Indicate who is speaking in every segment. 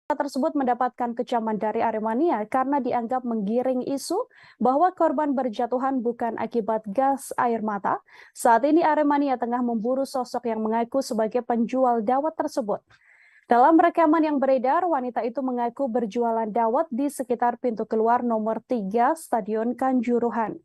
Speaker 1: Tersebut mendapatkan kecaman dari Aremania karena dianggap menggiring isu bahwa korban berjatuhan bukan akibat gas air mata. Saat ini Aremania tengah memburu sosok yang mengaku sebagai penjual dawet tersebut. Dalam rekaman yang beredar, wanita itu mengaku berjualan dawet di sekitar pintu keluar nomor 3 Stadion Kanjuruhan.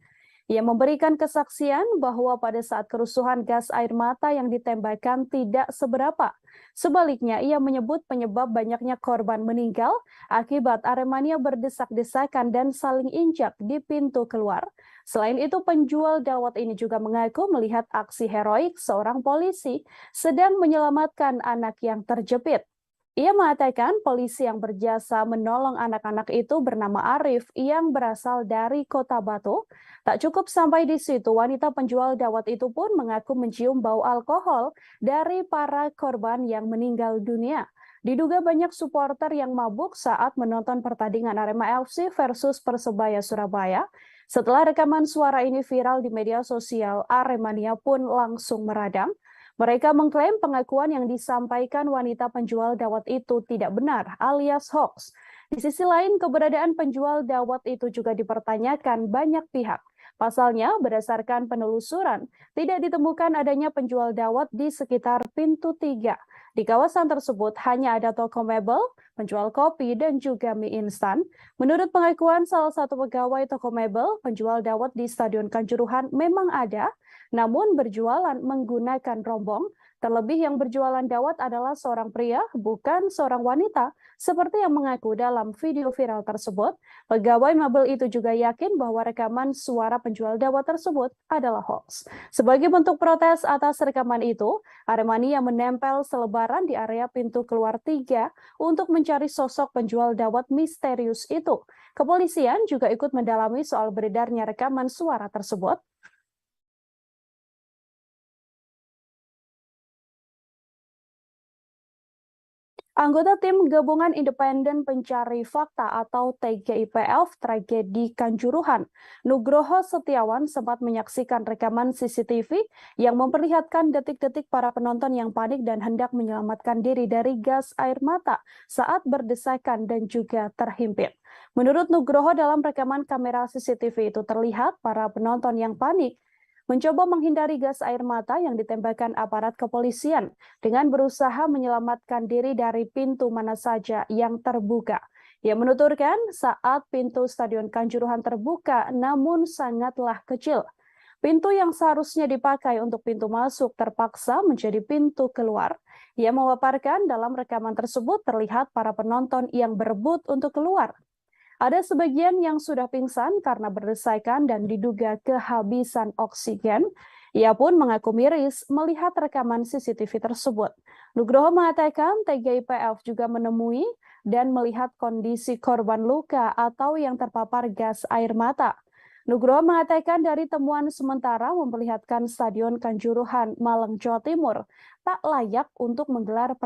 Speaker 1: Ia memberikan kesaksian bahwa pada saat kerusuhan gas air mata yang ditembakkan tidak seberapa. Sebaliknya, ia menyebut penyebab banyaknya korban meninggal akibat Aremania berdesak-desakan dan saling injak di pintu keluar. Selain itu, penjual dawet ini juga mengaku melihat aksi heroik seorang polisi sedang menyelamatkan anak yang terjepit. Ia mengatakan polisi yang berjasa menolong anak-anak itu bernama Arif yang berasal dari Kota Batu. Tak cukup sampai di situ, wanita penjual dawet itu pun mengaku mencium bau alkohol dari para korban yang meninggal dunia. Diduga banyak supporter yang mabuk saat menonton pertandingan Arema FC versus Persebaya Surabaya. Setelah rekaman suara ini viral di media sosial, Aremania pun langsung meradang. Mereka mengklaim pengakuan yang disampaikan wanita penjual dawet itu tidak benar alias hoax. Di sisi lain, keberadaan penjual dawet itu juga dipertanyakan banyak pihak. Pasalnya, berdasarkan penelusuran, tidak ditemukan adanya penjual dawet di sekitar pintu 3. Di kawasan tersebut hanya ada toko mebel, penjual kopi, dan juga mie instan. Menurut pengakuan salah satu pegawai toko mebel, penjual dawet di Stadion Kanjuruhan memang ada, namun berjualan menggunakan rombong. Terlebih yang berjualan dawet adalah seorang pria, bukan seorang wanita, seperti yang mengaku dalam video viral tersebut. Pegawai mebel itu juga yakin bahwa rekaman suara penjual dawet tersebut adalah hoax. Sebagai bentuk protes atas rekaman itu, Aremania menempel selebaran di area pintu keluar 3 untuk mencari sosok penjual dawet misterius itu. Kepolisian juga ikut mendalami soal beredarnya rekaman suara tersebut. Anggota Tim Gabungan Independen Pencari Fakta atau TGIPF tragedi Kanjuruhan, Nugroho Setiawan sempat menyaksikan rekaman CCTV yang memperlihatkan detik-detik para penonton yang panik dan hendak menyelamatkan diri dari gas air mata saat berdesakan dan juga terhimpit. Menurut Nugroho, dalam rekaman kamera CCTV itu terlihat para penonton yang panik mencoba menghindari gas air mata yang ditembakkan aparat kepolisian dengan berusaha menyelamatkan diri dari pintu mana saja yang terbuka. Ia menuturkan saat pintu Stadion Kanjuruhan terbuka namun sangatlah kecil. Pintu yang seharusnya dipakai untuk pintu masuk terpaksa menjadi pintu keluar. Ia memaparkan dalam rekaman tersebut terlihat para penonton yang berebut untuk keluar. Ada sebagian yang sudah pingsan karena berdesakan dan diduga kehabisan oksigen. Ia pun mengaku miris melihat rekaman CCTV tersebut. Nugroho mengatakan TGIPF juga menemui dan melihat kondisi korban luka atau yang terpapar gas air mata. Nugroho mengatakan dari temuan sementara memperlihatkan Stadion Kanjuruhan, Malang, Jawa Timur tak layak untuk menggelar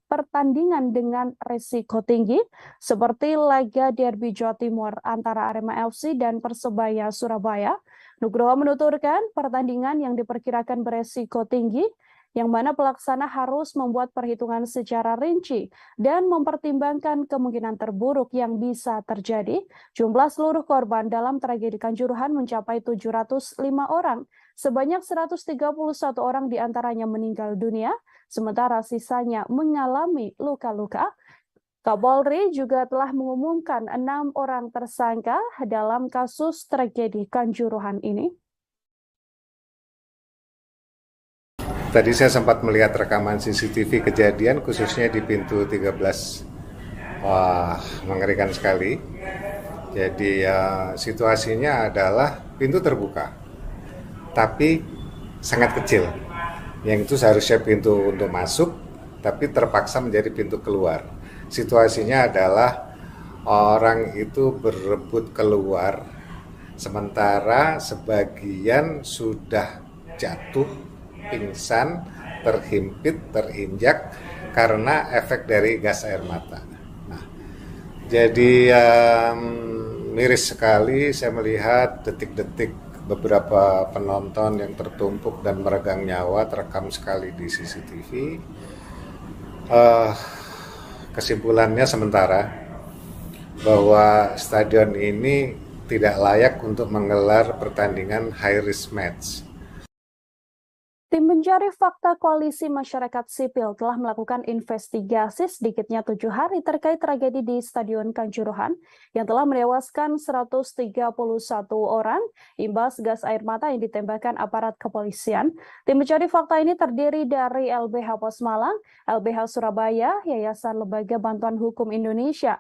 Speaker 1: pertandingan dengan risiko tinggi seperti laga derby Jawa Timur antara Arema FC dan Persebaya Surabaya. Nugroho menuturkan pertandingan yang diperkirakan beresiko tinggi yang mana pelaksana harus membuat perhitungan secara rinci dan mempertimbangkan kemungkinan terburuk yang bisa terjadi. Jumlah seluruh korban dalam tragedi Kanjuruhan mencapai 705 orang. Sebanyak 131 orang diantaranya meninggal dunia, sementara sisanya mengalami luka-luka. Kapolri juga telah mengumumkan 6 orang tersangka dalam kasus tragedi Kanjuruhan ini.
Speaker 2: Tadi saya sempat melihat rekaman CCTV kejadian khususnya di pintu 13. Wah, mengerikan sekali. Jadi situasinya adalah pintu terbuka, tapi sangat kecil. Yang itu seharusnya pintu untuk masuk, tapi terpaksa menjadi pintu keluar. Situasinya adalah orang itu berebut keluar, sementara sebagian sudah jatuh, pingsan, terhimpit, terinjak karena efek dari gas air mata. Nah, jadi miris sekali saya melihat detik-detik beberapa penonton yang tertumpuk dan meregang nyawa terekam sekali di CCTV. kesimpulannya sementara bahwa stadion ini tidak layak untuk menggelar pertandingan high risk match.
Speaker 1: Tim pencari fakta Koalisi Masyarakat Sipil telah melakukan investigasi sedikitnya 7 hari terkait tragedi di Stadion Kanjuruhan yang telah menewaskan 131 orang imbas gas air mata yang ditembakkan aparat kepolisian. Tim pencari fakta ini terdiri dari LBH Pos Malang, LBH Surabaya, Yayasan Lembaga Bantuan Hukum Indonesia,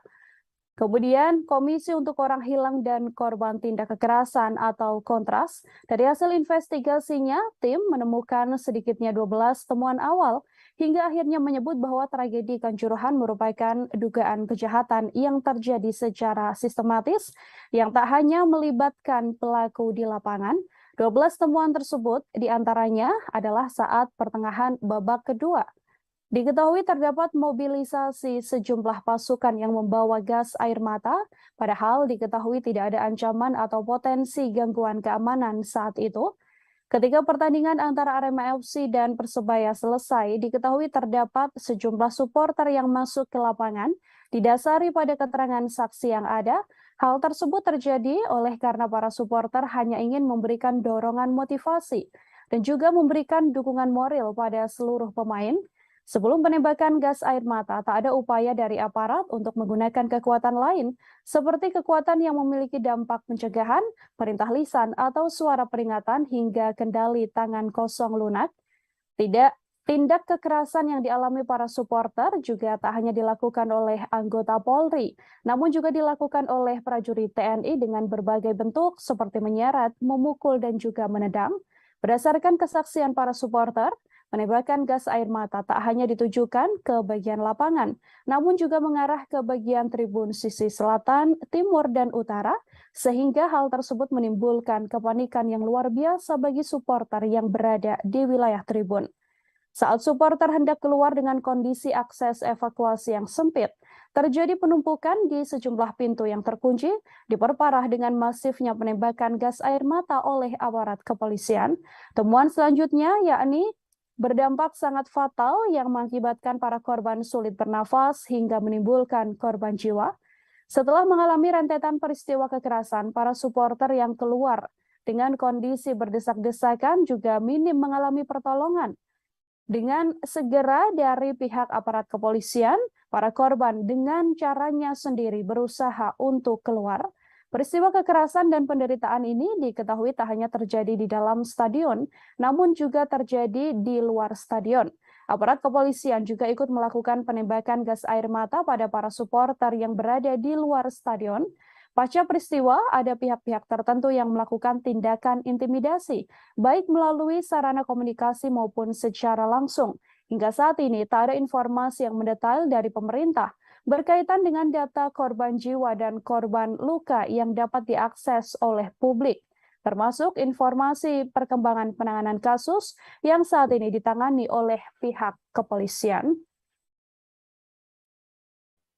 Speaker 1: kemudian Komisi untuk Orang Hilang dan Korban Tindak Kekerasan atau Kontras. Dari hasil investigasinya, tim menemukan sedikitnya 12 temuan awal hingga akhirnya menyebut bahwa tragedi Kanjuruhan merupakan dugaan kejahatan yang terjadi secara sistematis yang tak hanya melibatkan pelaku di lapangan. 12 temuan tersebut diantaranya adalah saat pertengahan babak kedua. Diketahui terdapat mobilisasi sejumlah pasukan yang membawa gas air mata, padahal diketahui tidak ada ancaman atau potensi gangguan keamanan saat itu. Ketika pertandingan antara Arema FC dan Persebaya selesai, diketahui terdapat sejumlah supporter yang masuk ke lapangan, didasari pada keterangan saksi yang ada. Hal tersebut terjadi oleh karena para supporter hanya ingin memberikan dorongan motivasi dan juga memberikan dukungan moral pada seluruh pemain. Sebelum penembakan gas air mata, tak ada upaya dari aparat untuk menggunakan kekuatan lain, seperti kekuatan yang memiliki dampak pencegahan, perintah lisan, atau suara peringatan hingga kendali tangan kosong lunak. Tindak kekerasan yang dialami para supporter juga tak hanya dilakukan oleh anggota Polri, namun juga dilakukan oleh prajurit TNI dengan berbagai bentuk seperti menyeret, memukul, dan juga menendang. Berdasarkan kesaksian para supporter, penembakan gas air mata tak hanya ditujukan ke bagian lapangan, namun juga mengarah ke bagian tribun sisi selatan, timur, dan utara, sehingga hal tersebut menimbulkan kepanikan yang luar biasa bagi supporter yang berada di wilayah tribun. Saat supporter hendak keluar dengan kondisi akses evakuasi yang sempit, terjadi penumpukan di sejumlah pintu yang terkunci, diperparah dengan masifnya penembakan gas air mata oleh aparat kepolisian. Temuan selanjutnya yakni berdampak sangat fatal yang mengakibatkan para korban sulit bernafas hingga menimbulkan korban jiwa. Setelah mengalami rentetan peristiwa kekerasan, para supporter yang keluar dengan kondisi berdesak-desakan juga minim mengalami pertolongan. Dengan segera dari pihak aparat kepolisian, para korban dengan caranya sendiri berusaha untuk keluar. Peristiwa kekerasan dan penderitaan ini diketahui tak hanya terjadi di dalam stadion, namun juga terjadi di luar stadion. Aparat kepolisian juga ikut melakukan penembakan gas air mata pada para supporter yang berada di luar stadion. Pasca peristiwa, ada pihak-pihak tertentu yang melakukan tindakan intimidasi, baik melalui sarana komunikasi maupun secara langsung. Hingga saat ini, tak ada informasi yang mendetail dari pemerintah berkaitan dengan data korban jiwa dan korban luka yang dapat diakses oleh publik, termasuk informasi perkembangan penanganan kasus yang saat ini ditangani oleh pihak kepolisian.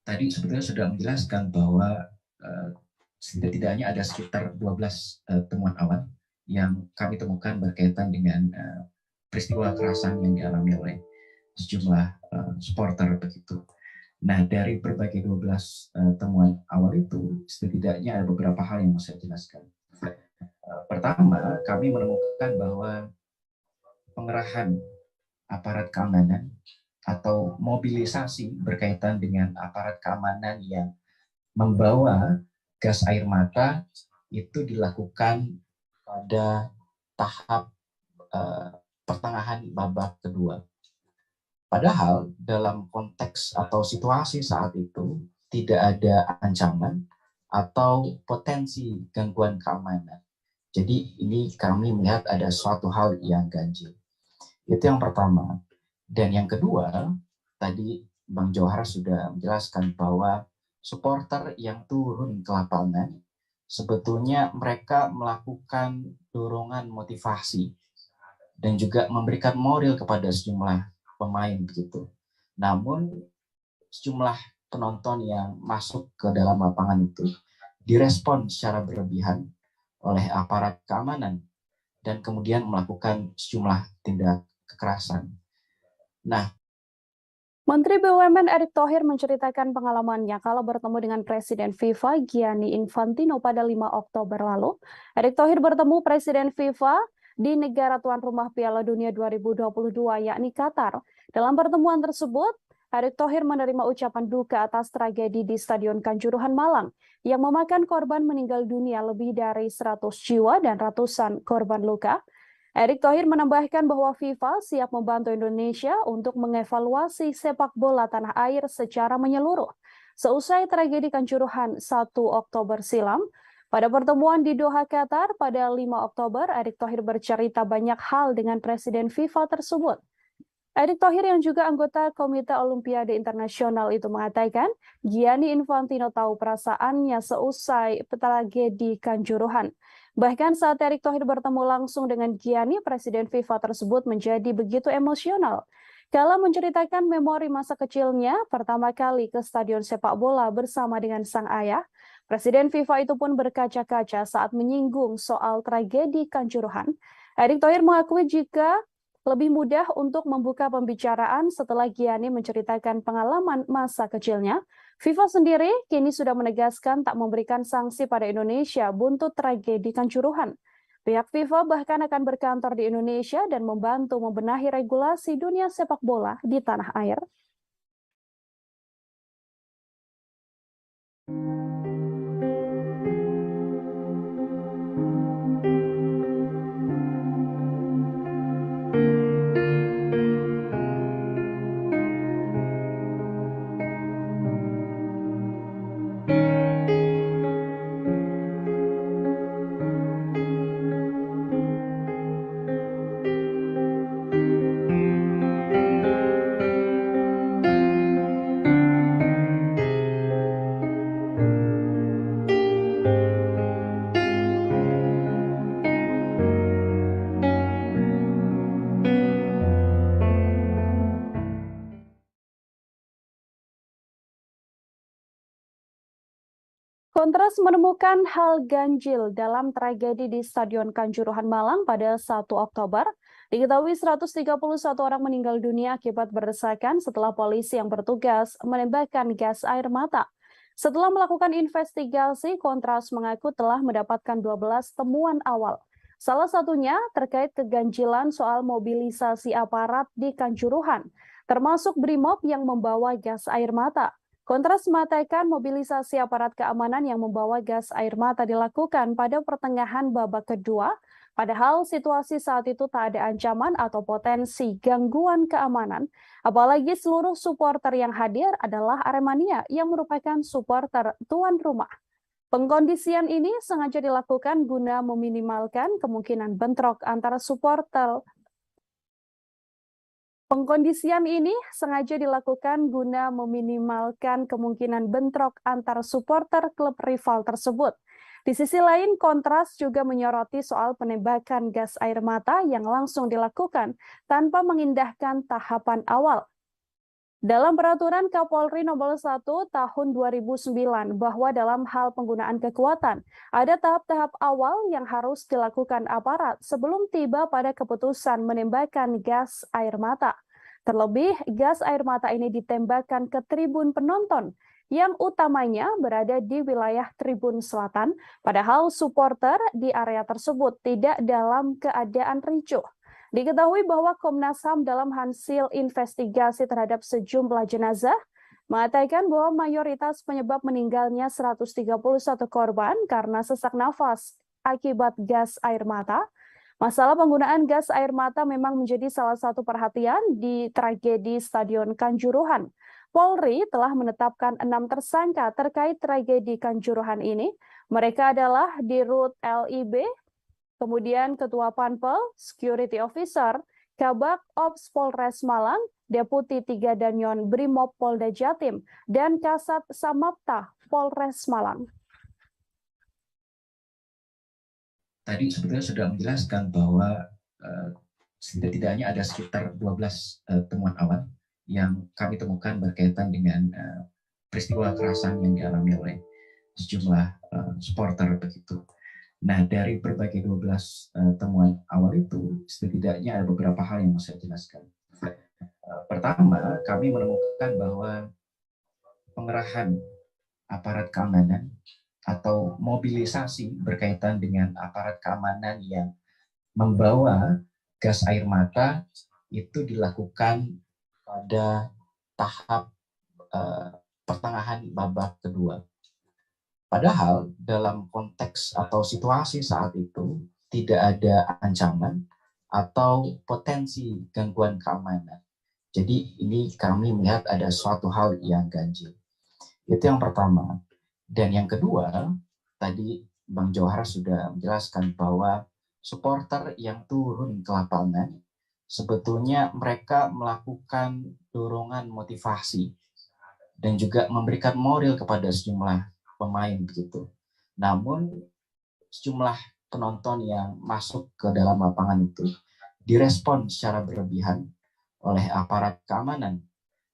Speaker 3: Tadi sebetulnya sudah menjelaskan bahwa setidaknya ada sekitar 12 temuan awal yang kami temukan berkaitan dengan peristiwa kekerasan yang dialami oleh sejumlah supporter begitu. Nah, dari berbagai 12 temuan awal itu, setidaknya ada beberapa hal yang mau saya jelaskan. Pertama, kami menemukan bahwa pengerahan aparat keamanan atau mobilisasi berkaitan dengan aparat keamanan yang membawa gas air mata itu dilakukan pada tahap pertengahan babak kedua. Padahal dalam konteks atau situasi saat itu tidak ada ancaman atau potensi gangguan keamanan. Jadi ini kami melihat ada suatu hal yang ganjil. Itu yang pertama. Dan yang kedua, tadi Bang Johar sudah menjelaskan bahwa supporter yang turun ke lapangan, sebetulnya mereka melakukan dorongan motivasi dan juga memberikan moral kepada sejumlah pemain begitu. Namun sejumlah penonton yang masuk ke dalam lapangan itu direspon secara berlebihan oleh aparat keamanan dan kemudian melakukan sejumlah tindak kekerasan. Nah,
Speaker 1: Menteri BUMN Erick Thohir menceritakan pengalamannya kalau bertemu dengan Presiden FIFA Gianni Infantino pada 5 Oktober lalu. Erick Thohir bertemu Presiden FIFA di negara tuan rumah Piala Dunia 2022 yakni Qatar. Dalam pertemuan tersebut, Erick Thohir menerima ucapan duka atas tragedi di Stadion Kanjuruhan Malang yang memakan korban meninggal dunia lebih dari 100 jiwa dan ratusan korban luka. Erick Thohir menambahkan bahwa FIFA siap membantu Indonesia untuk mengevaluasi sepak bola tanah air secara menyeluruh. Seusai tragedi Kanjuruhan 1 Oktober silam, pada pertemuan di Doha, Qatar pada 5 Oktober, Erick Thohir bercerita banyak hal dengan Presiden FIFA tersebut. Erick Thohir yang juga anggota Komite Olimpiade Internasional itu mengatakan, Gianni Infantino tahu perasaannya seusai tragedi Kanjuruhan. Bahkan saat Erick Thohir bertemu langsung dengan Gianni, Presiden FIFA tersebut menjadi begitu emosional. Kala menceritakan memori masa kecilnya pertama kali ke stadion sepak bola bersama dengan sang ayah, Presiden FIFA itu pun berkaca-kaca saat menyinggung soal tragedi Kanjuruhan. Erick Thohir mengakui jika lebih mudah untuk membuka pembicaraan setelah Gianni menceritakan pengalaman masa kecilnya. FIFA sendiri kini sudah menegaskan tak memberikan sanksi pada Indonesia buntut tragedi Kanjuruhan. Pihak FIFA bahkan akan berkantor di Indonesia dan membantu membenahi regulasi dunia sepak bola di tanah air. Kontras menemukan hal ganjil dalam tragedi di Stadion Kanjuruhan Malang pada 1 Oktober. Diketahui 131 orang meninggal dunia akibat berdesakan setelah polisi yang bertugas menembakkan gas air mata. Setelah melakukan investigasi, Kontras mengaku telah mendapatkan 12 temuan awal. Salah satunya terkait keganjilan soal mobilisasi aparat di Kanjuruhan, termasuk BRIMOB yang membawa gas air mata. Kontras mengatakan mobilisasi aparat keamanan yang membawa gas air mata dilakukan pada pertengahan babak kedua, padahal situasi saat itu tak ada ancaman atau potensi gangguan keamanan, apalagi seluruh supporter yang hadir adalah Aremania yang merupakan supporter tuan rumah. Pengkondisian ini sengaja dilakukan guna meminimalkan kemungkinan bentrok antara supporter. Pengkondisian ini sengaja dilakukan guna meminimalkan kemungkinan bentrok antar supporter klub rival tersebut. Di sisi lain, Kontras juga menyoroti soal penembakan gas air mata yang langsung dilakukan tanpa mengindahkan tahapan awal. Dalam peraturan Kapolri nomor 1 tahun 2009 bahwa dalam hal penggunaan kekuatan, ada tahap-tahap awal yang harus dilakukan aparat sebelum tiba pada keputusan menembakkan gas air mata. Terlebih, gas air mata ini ditembakkan ke tribun penonton, yang utamanya berada di wilayah Tribun Selatan, padahal supporter di area tersebut tidak dalam keadaan ricuh. Diketahui bahwa Komnas HAM dalam hasil investigasi terhadap sejumlah jenazah mengatakan bahwa mayoritas penyebab meninggalnya 131 korban karena sesak nafas akibat gas air mata. Masalah penggunaan gas air mata memang menjadi salah satu perhatian di tragedi Stadion Kanjuruhan. Polri telah menetapkan 6 tersangka terkait tragedi Kanjuruhan ini. Mereka adalah Dirut LIB, kemudian Ketua Panpel, Security Officer, Kabak Ops Polres Malang, Deputi 3 Danyon Brimob Polda Jatim, dan Kasat Samapta Polres Malang.
Speaker 3: Tadi sebetulnya sudah menjelaskan bahwa setidaknya ada sekitar 12 temuan awal yang kami temukan berkaitan dengan peristiwa kekerasan yang dialami oleh sejumlah supporter begitu. Nah, dari berbagai 12 temuan awal itu, setidaknya ada beberapa hal yang mau saya jelaskan. Pertama, kami menemukan bahwa pengerahan aparat keamanan atau mobilisasi berkaitan dengan aparat keamanan yang membawa gas air mata itu dilakukan pada tahap pertengahan babak kedua. Padahal dalam konteks atau situasi saat itu tidak ada ancaman atau potensi gangguan keamanan. Jadi ini kami melihat ada suatu hal yang ganjil. Itu yang pertama. Dan yang kedua, tadi Bang Johar sudah menjelaskan bahwa supporter yang turun ke lapangan, sebetulnya mereka melakukan dorongan motivasi dan juga memberikan moral kepada sejumlah pemain begitu. Namun sejumlah penonton yang masuk ke dalam lapangan itu direspon secara berlebihan oleh aparat keamanan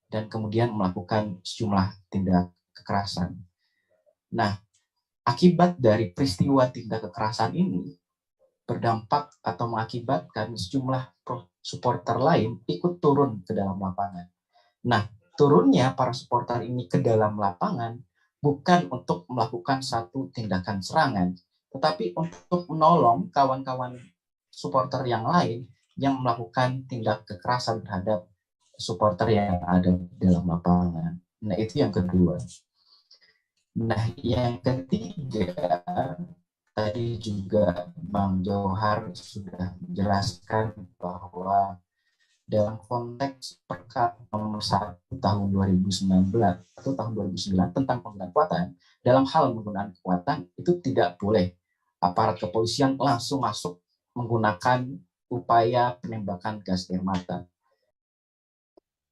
Speaker 3: dan kemudian melakukan sejumlah tindak kekerasan. Nah, akibat dari peristiwa tindak kekerasan ini berdampak atau mengakibatkan sejumlah supporter lain ikut turun ke dalam lapangan. Nah, turunnya para supporter ini ke dalam lapangan bukan untuk melakukan satu tindakan serangan, tetapi untuk menolong kawan-kawan supporter yang lain yang melakukan tindak kekerasan terhadap supporter yang ada di dalam lapangan. Nah, itu yang kedua. Nah, yang ketiga, tadi juga Bang Johar sudah menjelaskan bahwa dalam konteks Perkap nomor 1 tahun 2019 atau tahun 2009 tentang penggunaan kekuatan, dalam hal penggunaan kekuatan itu tidak boleh aparat kepolisian langsung masuk menggunakan upaya penembakan gas air mata.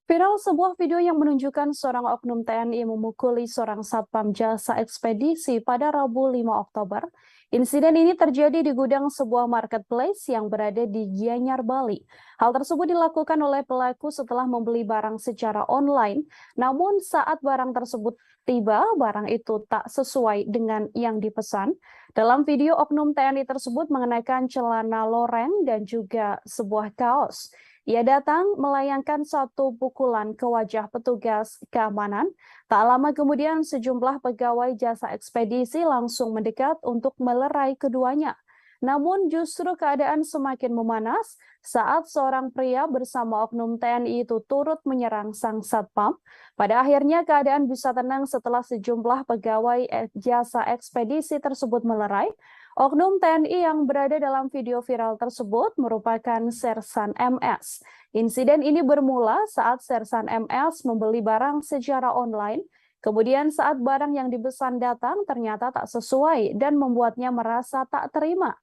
Speaker 1: Viral sebuah video yang menunjukkan seorang oknum TNI memukuli seorang satpam jasa ekspedisi pada Rabu 5 Oktober. Insiden ini terjadi di gudang sebuah marketplace yang berada di Gianyar, Bali. Hal tersebut dilakukan oleh pelaku setelah membeli barang secara online. Namun saat barang tersebut tiba, barang itu tak sesuai dengan yang dipesan. Dalam video, oknum TNI tersebut mengenakan celana loreng dan juga sebuah kaos. Ia datang melayangkan satu pukulan ke wajah petugas keamanan. Tak lama kemudian sejumlah pegawai jasa ekspedisi langsung mendekat untuk melerai keduanya. Namun justru keadaan semakin memanas saat seorang pria bersama oknum TNI itu turut menyerang sang satpam. Pada akhirnya keadaan bisa tenang setelah sejumlah pegawai jasa ekspedisi tersebut melerai. Oknum TNI yang berada dalam video viral tersebut merupakan Sersan MS. Insiden ini bermula saat Sersan MS membeli barang secara online. Kemudian saat barang yang dipesan datang ternyata tak sesuai dan membuatnya merasa tak terima.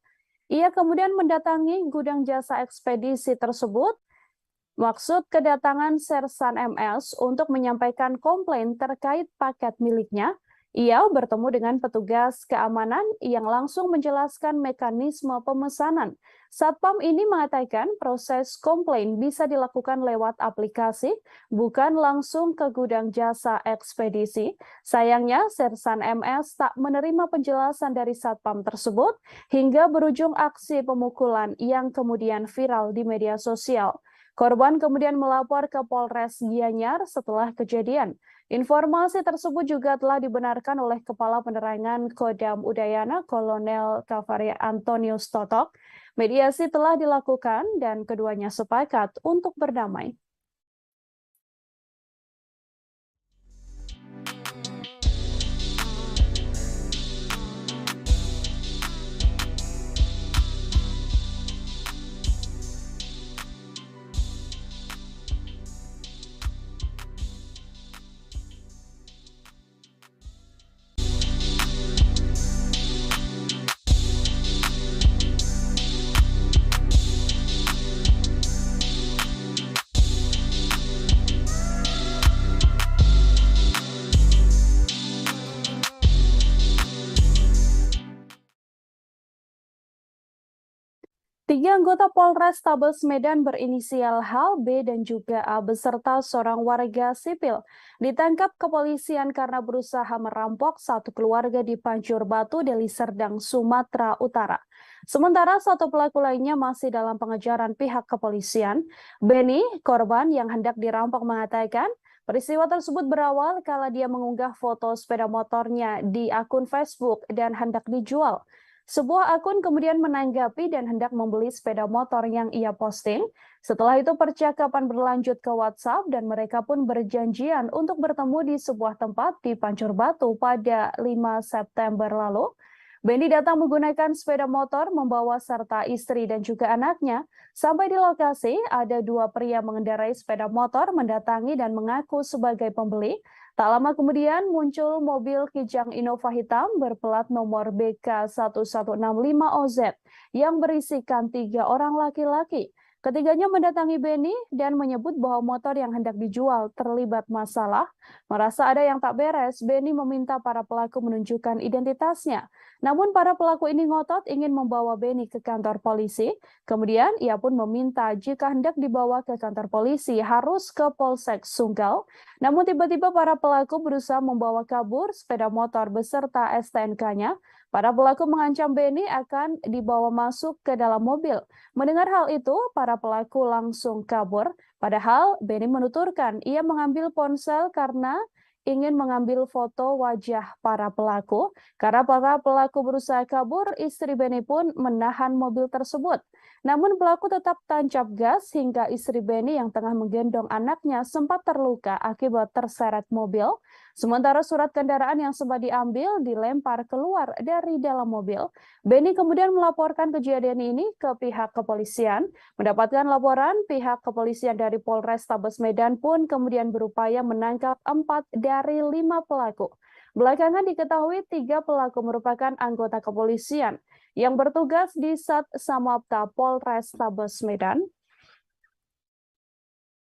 Speaker 1: Ia kemudian mendatangi gudang jasa ekspedisi tersebut. Maksud kedatangan Sersan MS untuk menyampaikan komplain terkait paket miliknya. Ia bertemu dengan petugas keamanan yang langsung menjelaskan mekanisme pemesanan. Satpam ini mengatakan proses komplain bisa dilakukan lewat aplikasi, bukan langsung ke gudang jasa ekspedisi. Sayangnya, Sersan MS tak menerima penjelasan dari Satpam tersebut hingga berujung aksi pemukulan yang kemudian viral di media sosial. Korban kemudian melapor ke Polres Gianyar setelah kejadian. Informasi tersebut juga telah dibenarkan oleh Kepala Penerangan Kodam Udayana Kolonel Kavari Antonius Totok. Mediasi telah dilakukan dan keduanya sepakat untuk berdamai. Tiga anggota Polres Tabes Medan berinisial H, B, dan juga A beserta seorang warga sipil ditangkap kepolisian karena berusaha merampok satu keluarga di Pancur Batu, Deli Serdang, Sumatera Utara. Sementara satu pelaku lainnya masih dalam pengejaran pihak kepolisian. Benny, korban yang hendak dirampok, mengatakan peristiwa tersebut berawal kala dia mengunggah foto sepeda motornya di akun Facebook dan hendak dijual. Sebuah akun kemudian menanggapi dan hendak membeli sepeda motor yang ia posting. Setelah itu percakapan berlanjut ke WhatsApp dan mereka pun berjanjian untuk bertemu di sebuah tempat di Pancur Batu pada 5 September lalu. Benny datang menggunakan sepeda motor membawa serta istri dan juga anaknya. Sampai di lokasi, ada dua pria mengendarai sepeda motor mendatangi dan mengaku sebagai pembeli. Tak lama kemudian muncul mobil Kijang Innova hitam berplat nomor BK1165OZ yang berisikan 3 orang laki-laki. Ketiganya mendatangi Benny dan menyebut bahwa motor yang hendak dijual terlibat masalah. Merasa ada yang tak beres, Benny meminta para pelaku menunjukkan identitasnya. Namun para pelaku ini ngotot ingin membawa Benny ke kantor polisi. Kemudian ia pun meminta jika hendak dibawa ke kantor polisi harus ke Polsek Sunggal. Namun tiba-tiba para pelaku berusaha membawa kabur sepeda motor beserta STNK-nya. Para pelaku mengancam Benny akan dibawa masuk ke dalam mobil. Mendengar hal itu, para pelaku langsung kabur. Padahal Benny menuturkan ia mengambil ponsel karena ingin mengambil foto wajah para pelaku. Karena para pelaku berusaha kabur, istri Benny pun menahan mobil tersebut. Namun pelaku tetap tancap gas hingga istri Benny yang tengah menggendong anaknya sempat terluka akibat terseret mobil. Sementara surat kendaraan yang sempat diambil dilempar keluar dari dalam mobil. Benny kemudian melaporkan kejadian ini ke pihak kepolisian. Mendapatkan laporan, pihak kepolisian dari Polres Tabes Medan pun kemudian berupaya menangkap 4 dari 5 pelaku. Belakangan diketahui 3 pelaku merupakan anggota kepolisian yang bertugas di Sat Samapta Polres Tabes Medan.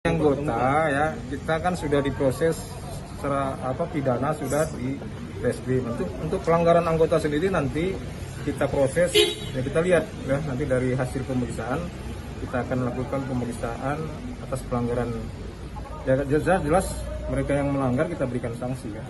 Speaker 4: Anggota ya, kita kan sudah diproses secara pidana, sudah di reskrim. Untuk pelanggaran anggota sendiri nanti kita proses, ya kita lihat ya, nanti dari hasil pemeriksaan kita akan lakukan pemeriksaan atas pelanggaran. Ya, jelas mereka yang melanggar kita berikan sanksi ya.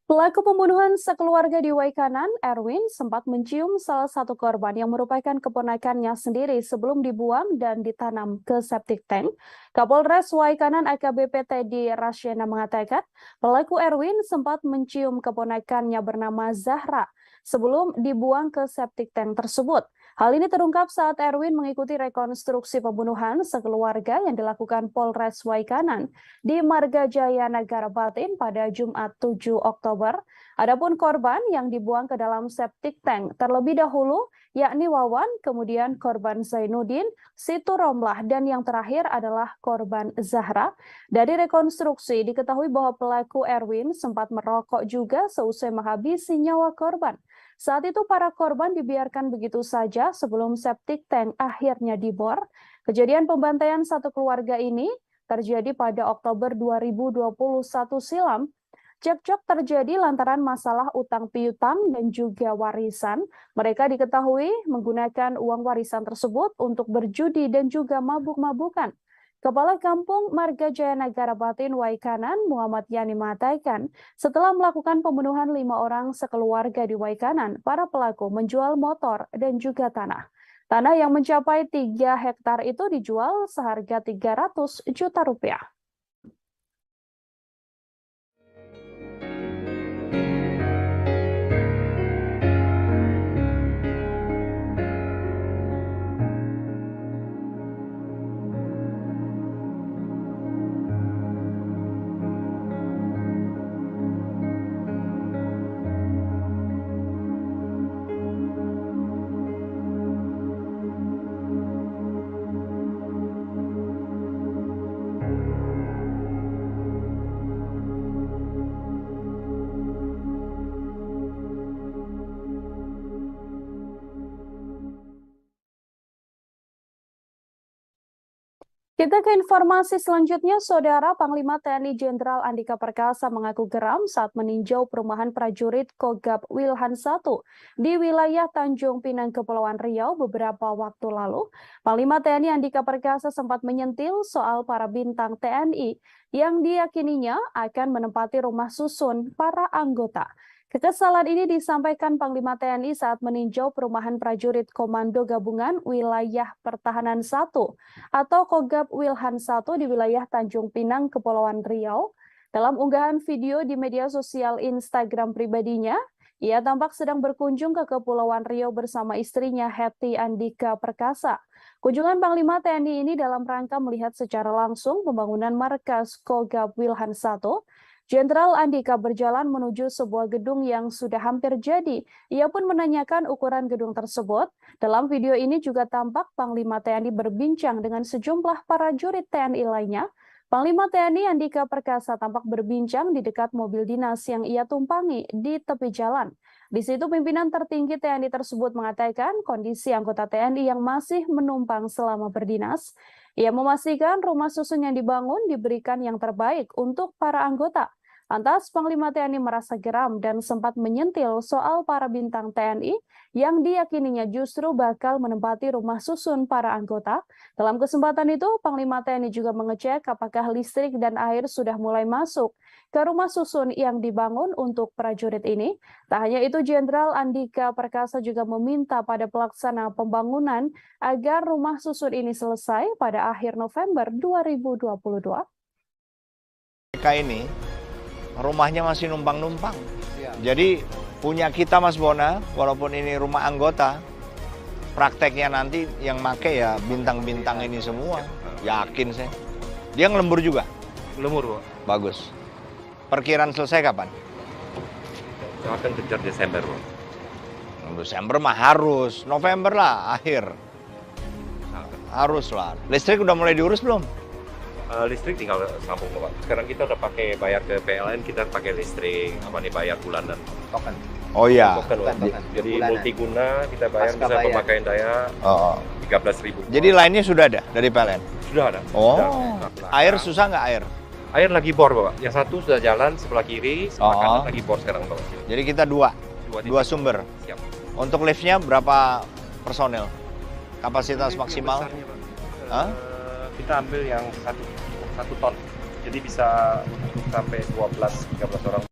Speaker 1: Pelaku pembunuhan sekeluarga di Waikanan, Erwin, sempat mencium salah satu korban yang merupakan keponakannya sendiri sebelum dibuang dan ditanam ke septic tank. Kapolres Waikanan AKBP Teddy Rasyena mengatakan, pelaku Erwin sempat mencium keponakannya bernama Zahra sebelum dibuang ke septic tank tersebut. Hal ini terungkap saat Erwin mengikuti rekonstruksi pembunuhan sekeluarga yang dilakukan Polres Waikanan di Marga Jaya Negara Batin pada Jumat 7 Oktober. Adapun korban yang dibuang ke dalam septic tank terlebih dahulu yakni Wawan, kemudian korban Zainuddin, Situ Romlah, dan yang terakhir adalah korban Zahra. Dari rekonstruksi diketahui bahwa pelaku Erwin sempat merokok juga seusai menghabisi nyawa korban. Saat itu para korban dibiarkan begitu saja sebelum septic tank akhirnya dibor. Kejadian pembantaian satu keluarga ini terjadi pada Oktober 2021 silam. Cekcok terjadi lantaran masalah utang piutang dan juga warisan. Mereka diketahui menggunakan uang warisan tersebut untuk berjudi dan juga mabuk-mabukan. Kepala Kampung Marga Jaya Negara Batin Waikanan, Muhammad Yani, mengatakan setelah melakukan pembunuhan 5 orang sekeluarga di Waikanan, para pelaku menjual motor dan juga tanah. Tanah yang mencapai 3 hektar itu dijual seharga 300 juta rupiah. Kita ke informasi selanjutnya, Saudara. Panglima TNI Jenderal Andika Perkasa mengaku geram saat meninjau perumahan prajurit Kogab Wilhan I di wilayah Tanjung Pinang, Kepulauan Riau beberapa waktu lalu. Panglima TNI Andika Perkasa sempat menyentil soal para bintang TNI yang diyakininya akan menempati rumah susun para anggota. Kekesalan ini disampaikan Panglima TNI saat meninjau perumahan prajurit Komando Gabungan Wilayah Pertahanan 1 atau Kogab Wilhan I di wilayah Tanjung Pinang, Kepulauan Riau. Dalam unggahan video di media sosial Instagram pribadinya, ia tampak sedang berkunjung ke Kepulauan Riau bersama istrinya Hetty Andika Perkasa. Kunjungan Panglima TNI ini dalam rangka melihat secara langsung pembangunan markas Kogab Wilhan I. Jenderal Andika berjalan menuju sebuah gedung yang sudah hampir jadi. Ia pun menanyakan ukuran gedung tersebut. Dalam video ini juga tampak Panglima TNI berbincang dengan sejumlah prajurit TNI lainnya. Panglima TNI Andika Perkasa tampak berbincang di dekat mobil dinas yang ia tumpangi di tepi jalan. Di situ pimpinan tertinggi TNI tersebut mengatakan kondisi anggota TNI yang masih menumpang selama berdinas. Ia memastikan rumah susun yang dibangun diberikan yang terbaik untuk para anggota. Lantas Panglima TNI merasa geram dan sempat menyentil soal para bintang TNI yang diyakininya justru bakal menempati rumah susun para anggota. Dalam kesempatan itu, Panglima TNI juga mengecek apakah listrik dan air sudah mulai masuk ke rumah susun yang dibangun untuk prajurit ini. Tak hanya itu, Jenderal Andika Perkasa juga meminta pada pelaksana pembangunan agar rumah susun ini selesai pada akhir November 2022.
Speaker 5: Mereka ini rumahnya masih numpang-numpang. Jadi punya kita Mas Bona, walaupun ini rumah anggota, prakteknya nanti yang make ya bintang-bintang ini semua. Yakin saya. Dia ngelembur juga?
Speaker 6: Ngelembur, Pak.
Speaker 5: Bagus. Perkiraan selesai kapan?
Speaker 6: Saya akan kejar Desember, Pak.
Speaker 5: Desember mah harus. November lah, akhir. Harus lah. Listrik udah mulai diurus belum?
Speaker 6: Listrik tinggal sambung, Pak. Sekarang kita udah pakai bayar ke PLN, kita pakai listrik, bayar bulanan.
Speaker 5: Token. Oh iya.
Speaker 6: Token, jadi
Speaker 7: bulanan.
Speaker 6: Multiguna kita bayar
Speaker 7: Pasca
Speaker 6: bisa
Speaker 7: bayar.
Speaker 6: pemakaian daya 13.000.
Speaker 5: Jadi lainnya sudah ada dari PLN?
Speaker 6: Sudah ada.
Speaker 5: Oh.
Speaker 6: Sudah.
Speaker 5: Air susah nggak air?
Speaker 6: Air lagi bor, Bapak. Yang satu sudah jalan sebelah kiri, sebelah kanan lagi bor sekarang, Bapak.
Speaker 5: Jadi kita dua
Speaker 6: titik.
Speaker 5: sumber.
Speaker 6: Siap.
Speaker 5: Untuk liftnya berapa personel? Kapasitas
Speaker 6: Ini
Speaker 5: maksimal?
Speaker 6: besarnya, Pak.
Speaker 5: Hah?
Speaker 6: Kita ambil yang satu ton. Jadi bisa untuk sampai 12-13 orang.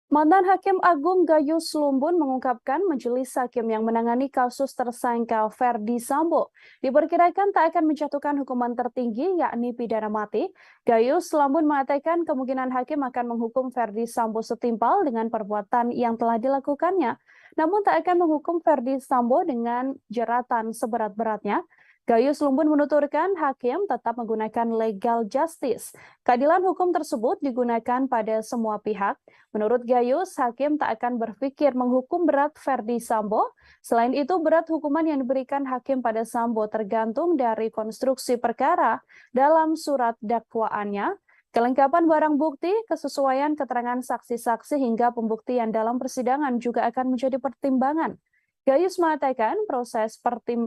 Speaker 1: Mantan Hakim Agung Gayus Lumbun mengungkapkan majelis hakim yang menangani kasus tersangka Ferdi Sambo diperkirakan tak akan menjatuhkan hukuman tertinggi yakni pidana mati. Gayus Lumbun mengatakan kemungkinan hakim akan menghukum Ferdi Sambo setimpal dengan perbuatan yang telah dilakukannya, namun tak akan menghukum Ferdi Sambo dengan jeratan seberat-beratnya. Gayus Lumbun menuturkan hakim tetap menggunakan legal justice. Keadilan hukum tersebut digunakan pada semua pihak. Menurut Gayus, hakim tak akan berpikir menghukum berat Ferdi Sambo. Selain itu, berat hukuman yang diberikan hakim pada Sambo tergantung dari konstruksi perkara dalam surat dakwaannya, kelengkapan barang bukti, kesesuaian keterangan saksi-saksi hingga pembuktian dalam persidangan juga akan menjadi pertimbangan. Gayus mengatakan proses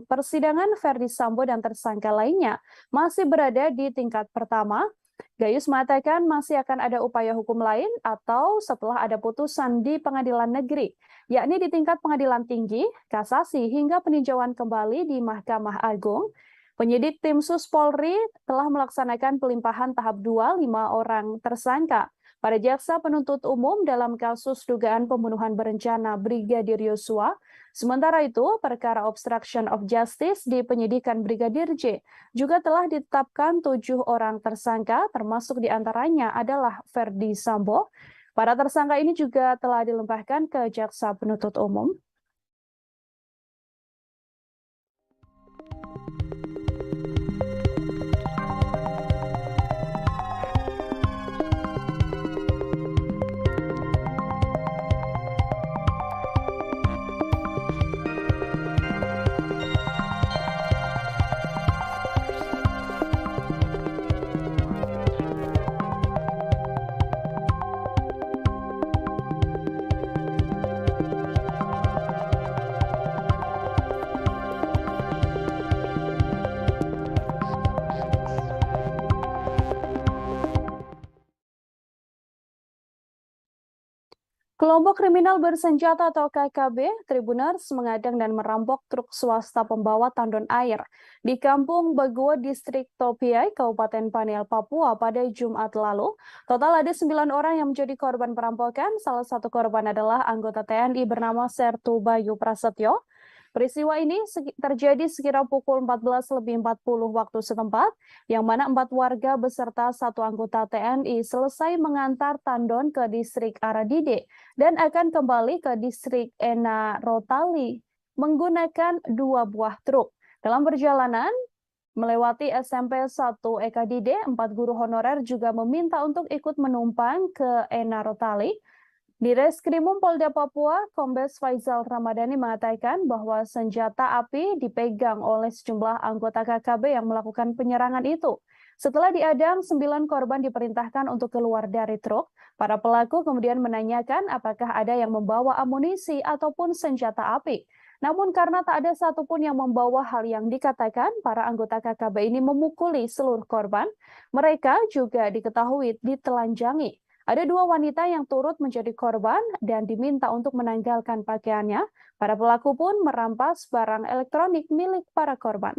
Speaker 1: persidangan Ferdi Sambo dan tersangka lainnya masih berada di tingkat pertama. Gayus mengatakan masih akan ada upaya hukum lain atau setelah ada putusan di pengadilan negeri, yakni di tingkat pengadilan tinggi, kasasi, hingga peninjauan kembali di Mahkamah Agung. Penyidik tim Sus Polri telah melaksanakan pelimpahan tahap 2 5 orang tersangka pada jaksa penuntut umum dalam kasus dugaan pembunuhan berencana Brigadir Yosua. Sementara itu, perkara obstruction of justice di penyidikan Brigadir J juga telah ditetapkan 7 orang tersangka, termasuk diantaranya adalah Ferdi Sambo. Para tersangka ini juga telah dilimpahkan ke jaksa penuntut umum. Kelompok kriminal bersenjata atau KKB Tribuners mengadang dan merampok truk swasta pembawa tandon air di Kampung Baguo, Distrik Topiai, Kabupaten Paniai, Papua pada Jumat lalu. Total ada 9 orang yang menjadi korban perampokan. Salah satu korban adalah anggota TNI bernama Sertu Bayu Prasetyo. Peristiwa ini terjadi sekitar pukul 14.40 waktu setempat, yang mana 4 warga beserta 1 anggota TNI selesai mengantar tandon ke distrik Aradide dan akan kembali ke distrik Ena Rotali menggunakan 2 buah truk. Dalam perjalanan melewati SMP 1 Ekadide, 4 guru honorer juga meminta untuk ikut menumpang ke Ena Rotali. Di Reskrimum Polda Papua, Kombes Faisal Ramadhani mengatakan bahwa senjata api dipegang oleh sejumlah anggota KKB yang melakukan penyerangan itu. Setelah diadang, 9 korban diperintahkan untuk keluar dari truk. Para pelaku kemudian menanyakan apakah ada yang membawa amunisi ataupun senjata api. Namun karena tak ada satupun yang membawa hal yang dikatakan, para anggota KKB ini memukuli seluruh korban. Mereka juga diketahui ditelanjangi. Ada 2 wanita yang turut menjadi korban dan diminta untuk menanggalkan pakaiannya. Para pelaku pun merampas barang elektronik milik para korban.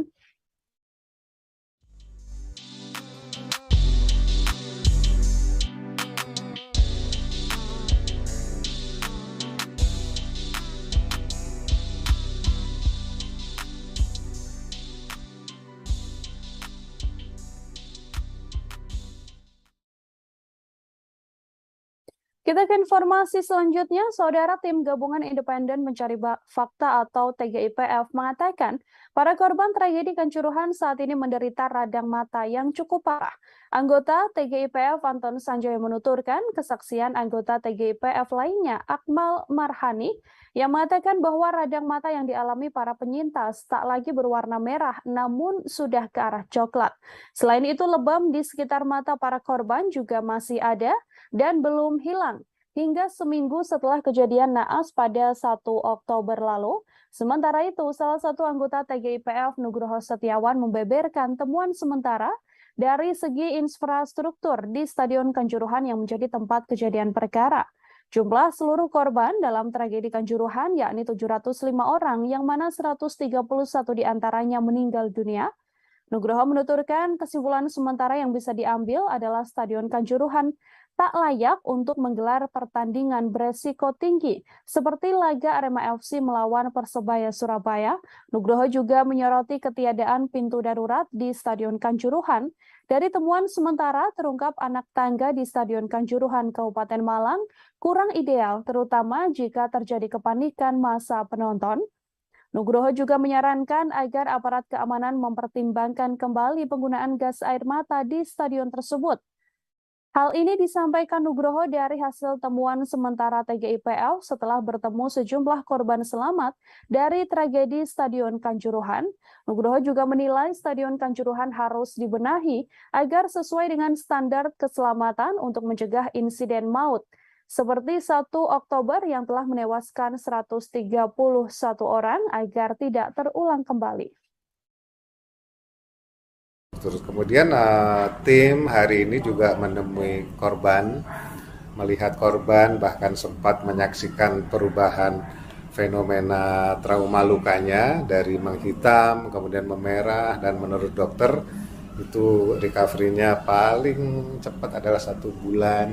Speaker 1: Kita ke informasi selanjutnya, Saudara Tim Gabungan Independen Mencari Fakta atau TGIPF mengatakan para korban tragedi Kanjuruhan saat ini menderita radang mata yang cukup parah. Anggota TGIPF Anton Sanjoyo menuturkan kesaksian anggota TGIPF lainnya, Akmal Marhani, yang mengatakan bahwa radang mata yang dialami para penyintas tak lagi berwarna merah namun sudah ke arah coklat. Selain itu, lebam di sekitar mata para korban juga masih ada dan belum hilang hingga seminggu setelah kejadian naas pada 1 Oktober lalu. Sementara itu, salah satu anggota TGIPF Nugroho Setiawan membeberkan temuan sementara dari segi infrastruktur di Stadion Kanjuruhan yang menjadi tempat kejadian perkara. Jumlah seluruh korban dalam tragedi Kanjuruhan yakni 705 orang, yang mana 131 diantaranya meninggal dunia. Nugroho menuturkan kesimpulan sementara yang bisa diambil adalah Stadion Kanjuruhan tak layak untuk menggelar pertandingan beresiko tinggi seperti laga Arema FC melawan Persebaya Surabaya. Nugroho juga menyoroti ketiadaan pintu darurat di Stadion Kanjuruhan. Dari temuan sementara terungkap anak tangga di Stadion Kanjuruhan Kabupaten Malang kurang ideal, terutama jika terjadi kepanikan massa penonton. Nugroho juga menyarankan agar aparat keamanan mempertimbangkan kembali penggunaan gas air mata di stadion tersebut. Hal ini disampaikan Nugroho dari hasil temuan sementara TGIPF setelah bertemu sejumlah korban selamat dari tragedi Stadion Kanjuruhan. Nugroho juga menilai Stadion Kanjuruhan harus dibenahi agar sesuai dengan standar keselamatan untuk mencegah insiden maut, seperti 1 Oktober yang telah menewaskan 131 orang agar tidak terulang kembali.
Speaker 2: Terus kemudian tim hari ini juga menemui korban, melihat korban, bahkan sempat menyaksikan perubahan fenomena trauma lukanya dari menghitam, kemudian memerah, dan menurut dokter itu recovery-nya paling cepat adalah 1 bulan.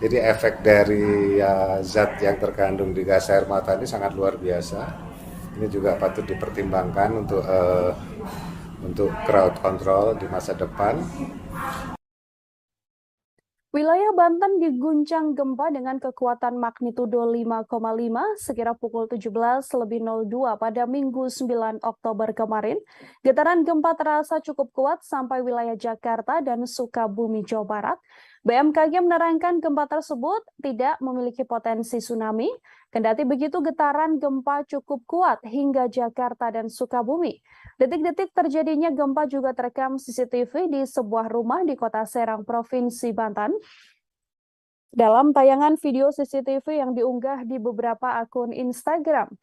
Speaker 2: Jadi efek dari zat yang terkandung di gas air mata ini sangat luar biasa. Ini juga patut dipertimbangkan untuk crowd control di masa depan.
Speaker 1: Wilayah Banten diguncang gempa dengan kekuatan magnitudo 5,5 sekira pukul 17.02 pada Minggu 9 Oktober kemarin. Getaran gempa terasa cukup kuat sampai wilayah Jakarta dan Sukabumi, Jawa Barat. BMKG menerangkan gempa tersebut tidak memiliki potensi tsunami. Kendati begitu, getaran gempa cukup kuat hingga Jakarta dan Sukabumi. Detik-detik terjadinya gempa juga terekam CCTV di sebuah rumah di Kota Serang, Provinsi Banten. Dalam tayangan video CCTV yang diunggah di beberapa akun Instagram,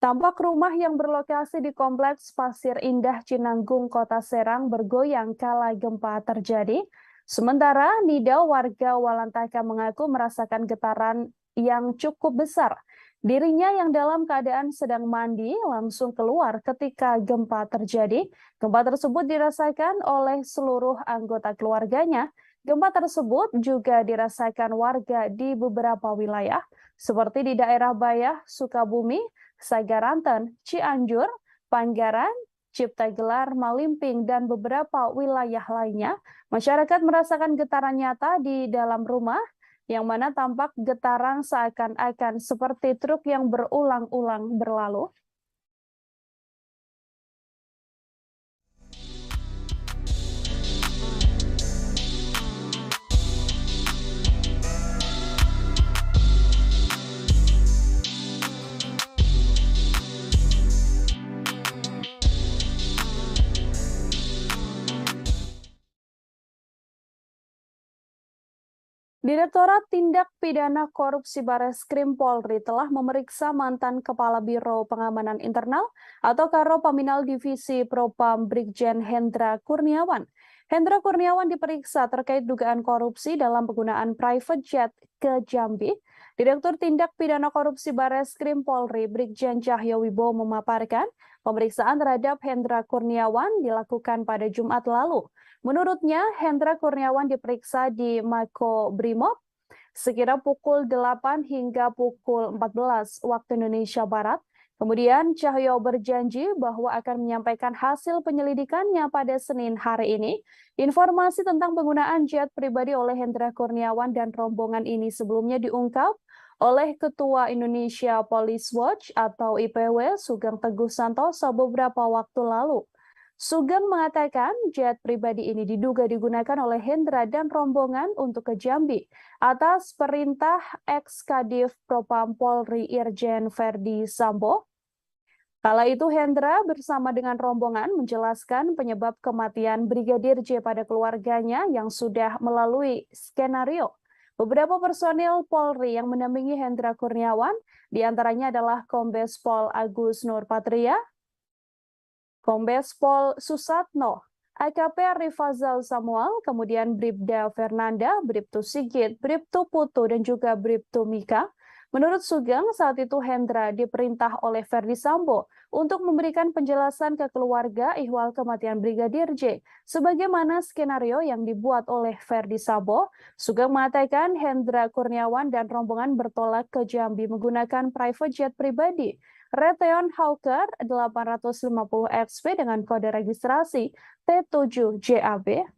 Speaker 1: tampak rumah yang berlokasi di Kompleks Pasir Indah Cinanggung, Kota Serang bergoyang kala gempa terjadi. Sementara Nida, warga Walantaka, mengaku merasakan getaran yang cukup besar. Dirinya yang dalam keadaan sedang mandi langsung keluar ketika gempa terjadi. Gempa tersebut dirasakan oleh seluruh anggota keluarganya. Gempa tersebut juga dirasakan warga di beberapa wilayah seperti di daerah Bayah, Sukabumi, Sagaranten, Cianjur, Panggaran, Ciptagelar, Malimping, dan beberapa wilayah lainnya. Masyarakat merasakan getaran nyata di dalam rumah, yang mana tampak getaran seakan-akan seperti truk yang berulang-ulang berlalu. Direktorat Tindak Pidana Korupsi Bareskrim Polri telah memeriksa mantan Kepala Biro Pengamanan Internal atau Karo Paminal Divisi Propam Brigjen Hendra Kurniawan. Hendra Kurniawan diperiksa terkait dugaan korupsi dalam penggunaan private jet ke Jambi. Direktur Tindak Pidana Korupsi Bareskrim Polri Brigjen Cahyo Wibowo memaparkan pemeriksaan terhadap Hendra Kurniawan dilakukan pada Jumat lalu. Menurutnya, Hendra Kurniawan diperiksa di Mako Brimob sekira pukul 8 hingga pukul 14 waktu Indonesia Barat. Kemudian Cahyo berjanji bahwa akan menyampaikan hasil penyelidikannya pada Senin hari ini. Informasi tentang penggunaan jet pribadi oleh Hendra Kurniawan dan rombongan ini sebelumnya diungkap oleh Ketua Indonesia Police Watch atau IPW Sugeng Teguh Santoso beberapa waktu lalu. Sugeng mengatakan jet pribadi ini diduga digunakan oleh Hendra dan rombongan untuk ke Jambi atas perintah ex-Kadif Propam Polri Irjen Verdi Sambo. Kala itu Hendra bersama dengan rombongan menjelaskan penyebab kematian Brigadir J pada keluarganya yang sudah melalui skenario. Beberapa personil Polri yang mendampingi Hendra Kurniawan diantaranya adalah Kombes Pol Agus Nurpatria, Kombes Pol Susatno, AKP Rifazal Samuel, kemudian Bribda Fernanda, Bribtu Sigit, Bribtu Putu, dan juga Bribtu Mika. Menurut Sugeng, saat itu Hendra diperintah oleh Verdi Sambo untuk memberikan penjelasan ke keluarga ihwal kematian Brigadir J, sebagaimana skenario yang dibuat oleh Verdi Sambo. Sugeng mengatakan Hendra Kurniawan dan rombongan bertolak ke Jambi menggunakan private jet pribadi Raytheon Hawker 850 XP dengan kode registrasi T7JAB.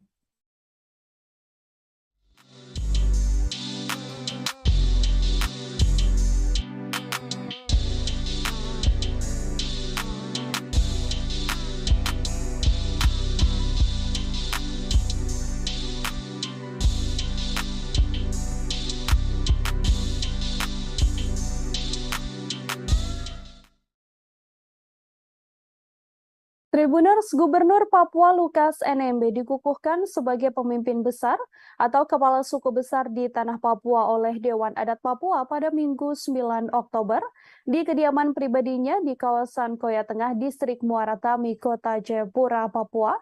Speaker 1: Tribuners, Gubernur Papua Lukas NMB dikukuhkan sebagai pemimpin besar atau kepala suku besar di Tanah Papua oleh Dewan Adat Papua pada Minggu 9 Oktober di kediaman pribadinya di kawasan Koya Tengah, Distrik Muara Tami, Kota Jayapura, Papua.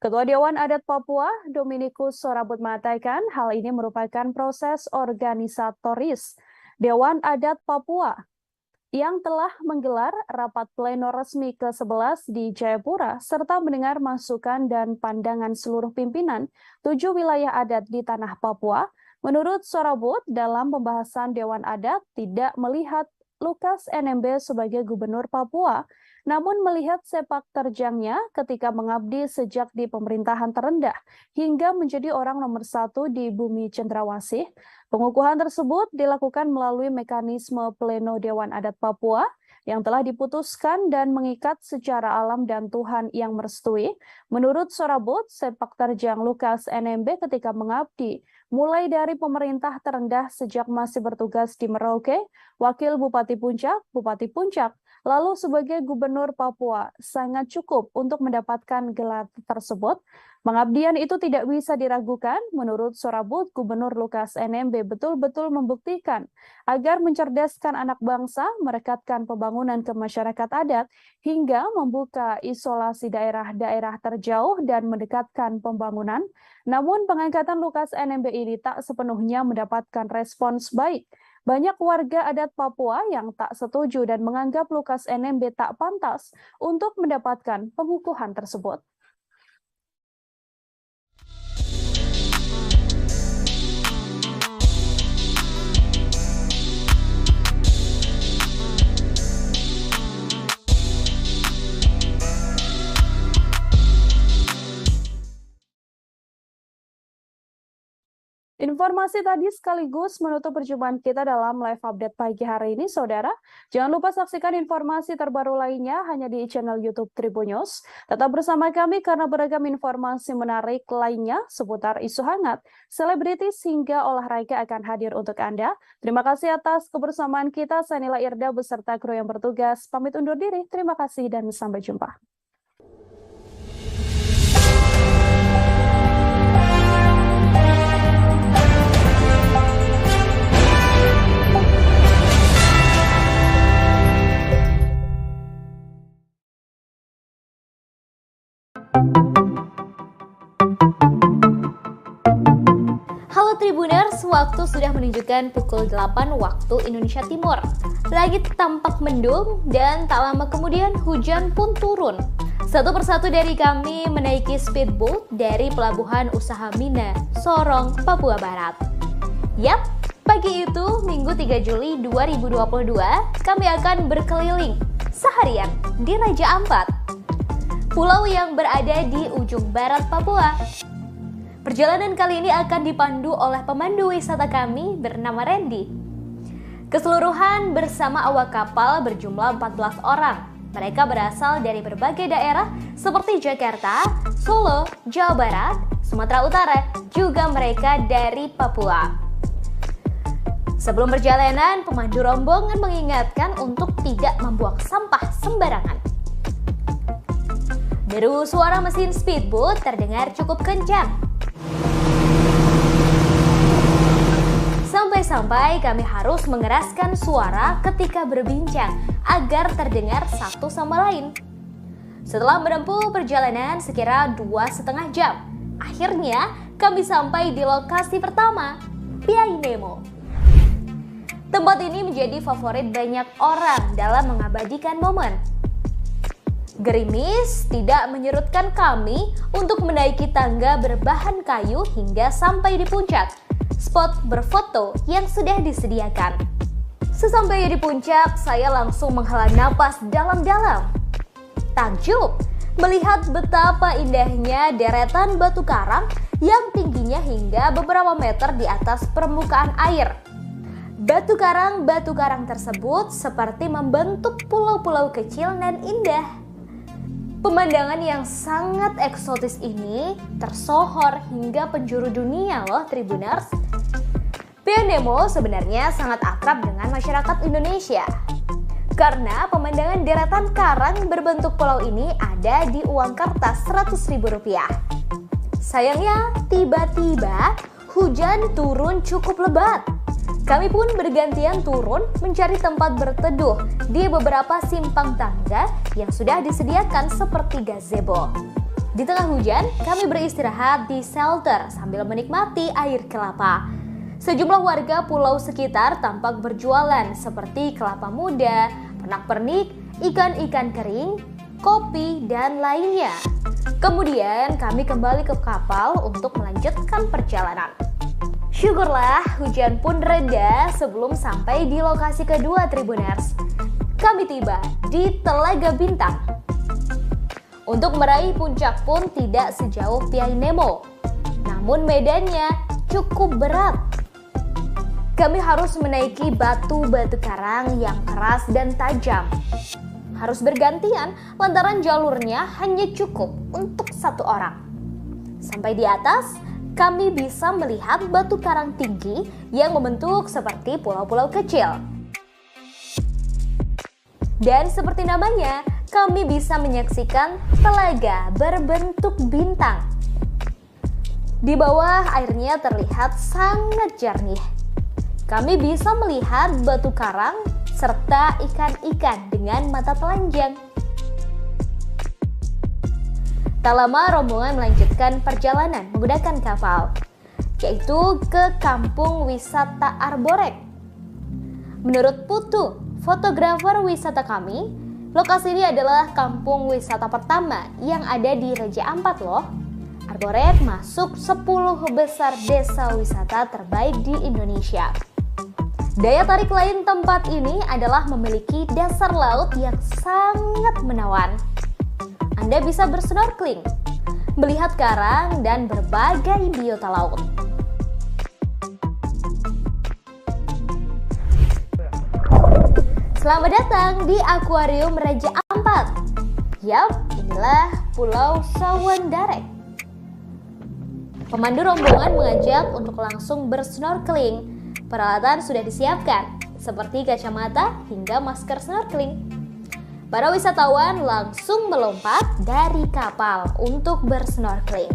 Speaker 1: Ketua Dewan Adat Papua, Dominikus Sorabut, mengatakan hal ini merupakan proses organisatoris Dewan Adat Papua yang telah menggelar rapat pleno resmi ke-11 di Jayapura serta mendengar masukan dan pandangan seluruh pimpinan 7 wilayah adat di Tanah Papua. Menurut Sorabut, dalam pembahasan Dewan Adat tidak melihat Lukas NMB sebagai Gubernur Papua, namun melihat sepak terjangnya ketika mengabdi sejak di pemerintahan terendah hingga menjadi orang nomor 1 di bumi Cendrawasih. Pengukuhan tersebut dilakukan melalui mekanisme pleno Dewan Adat Papua yang telah diputuskan dan mengikat secara alam dan Tuhan yang merestui. Menurut Sorabut, sepak terjang Lukas NMB ketika mengabdi mulai dari pemerintah terendah sejak masih bertugas di Merauke, Wakil Bupati Puncak, Lalu sebagai Gubernur Papua, sangat cukup untuk mendapatkan gelar tersebut. Pengabdian itu tidak bisa diragukan. Menurut Sorabut, Gubernur Lukas NMB betul-betul membuktikan agar mencerdaskan anak bangsa, merekatkan pembangunan ke masyarakat adat, hingga membuka isolasi daerah-daerah terjauh dan mendekatkan pembangunan. Namun pengangkatan Lukas NMB ini tak sepenuhnya mendapatkan respons baik. Banyak warga adat Papua yang tak setuju dan menganggap Lukas NMB tak pantas untuk mendapatkan pengukuhan tersebut. Informasi tadi sekaligus menutup perjumpaan kita dalam live update pagi hari ini, Saudara. Jangan lupa saksikan informasi terbaru lainnya hanya di channel YouTube Tribun News. Tetap bersama kami karena beragam informasi menarik lainnya seputar isu hangat, selebritis hingga olahraga akan hadir untuk Anda. Terima kasih atas kebersamaan kita. Saya Nila Irda beserta kru yang bertugas. Pamit undur diri. Terima kasih dan sampai jumpa.
Speaker 7: Halo Tribuners, waktu sudah menunjukkan pukul 8 waktu Indonesia Timur. Langit tampak mendung dan tak lama kemudian hujan pun turun. Satu persatu dari kami menaiki speedboat dari Pelabuhan Usaha Mina, Sorong, Papua Barat. Yap, pagi itu Minggu 3 Juli 2022, kami akan berkeliling seharian di Raja Ampat, pulau yang berada di ujung barat Papua. Perjalanan kali ini akan dipandu oleh pemandu wisata kami bernama Randy. Keseluruhan bersama awak kapal berjumlah 14 orang. Mereka berasal dari berbagai daerah seperti Jakarta, Solo, Jawa Barat, Sumatera Utara, juga mereka dari Papua. Sebelum perjalanan, pemandu rombongan mengingatkan untuk tidak membuang sampah sembarangan. Deru suara mesin speedboat terdengar cukup kencang. Sampai-sampai kami harus mengeraskan suara ketika berbincang agar terdengar satu sama lain. Setelah menempuh perjalanan sekira 2,5 jam, akhirnya kami sampai di lokasi pertama, Piai Nemo. Tempat ini menjadi favorit banyak orang dalam mengabadikan momen. Gerimis tidak menyurutkan kami untuk menaiki tangga berbahan kayu hingga sampai di puncak, spot berfoto yang sudah disediakan. Sesampainya di puncak, saya langsung menghela napas dalam-dalam. Takjub melihat betapa indahnya deretan batu karang yang tingginya hingga beberapa meter di atas permukaan air. Batu karang tersebut seperti membentuk pulau-pulau kecil dan indah. Pemandangan yang sangat eksotis ini tersohor hingga penjuru dunia loh Tribuners. Piai Nemo sebenarnya sangat akrab dengan masyarakat Indonesia. Karena pemandangan deretan karang berbentuk pulau ini ada di uang kertas Rp100.000. Sayangnya tiba-tiba hujan turun cukup lebat. Kami pun bergantian turun mencari tempat berteduh di beberapa simpang tangga yang sudah disediakan seperti gazebo. Di tengah hujan, kami beristirahat di shelter sambil menikmati air kelapa. Sejumlah warga pulau sekitar tampak berjualan seperti kelapa muda, pernak-pernik, ikan-ikan kering, kopi, dan lainnya. Kemudian kami kembali ke kapal untuk melanjutkan perjalanan. Syukurlah hujan pun reda sebelum sampai di lokasi kedua Tribuners. Kami tiba di Telaga Bintang. Untuk meraih puncak pun tidak sejauh Piai Nemo, namun medannya cukup berat. Kami harus menaiki batu-batu karang yang keras dan tajam. Harus bergantian lantaran jalurnya hanya cukup untuk satu orang. Sampai di atas, kami bisa melihat batu karang tinggi yang membentuk seperti pulau-pulau kecil. Dan seperti namanya, kami bisa menyaksikan telaga berbentuk bintang. Di bawah airnya terlihat sangat jernih. Kami bisa melihat batu karang serta ikan-ikan dengan mata telanjang. Tak lama rombongan melanjutkan perjalanan menggunakan kapal, yaitu ke kampung wisata Arborek. Menurut Putu, fotografer wisata kami, lokasi ini adalah kampung wisata pertama yang ada di Raja Ampat loh. Arborek masuk 10 besar desa wisata terbaik di Indonesia. Daya tarik lain tempat ini adalah memiliki dasar laut yang sangat menawan. Anda bisa bersnorkeling, melihat karang dan berbagai biota laut. Selamat datang di Akuarium Raja Ampat. Yap, inilah Pulau Sawandarek. Pemandu rombongan mengajak untuk langsung bersnorkeling. Peralatan sudah disiapkan, seperti kacamata hingga masker snorkeling. Para wisatawan langsung melompat dari kapal untuk bersnorkeling.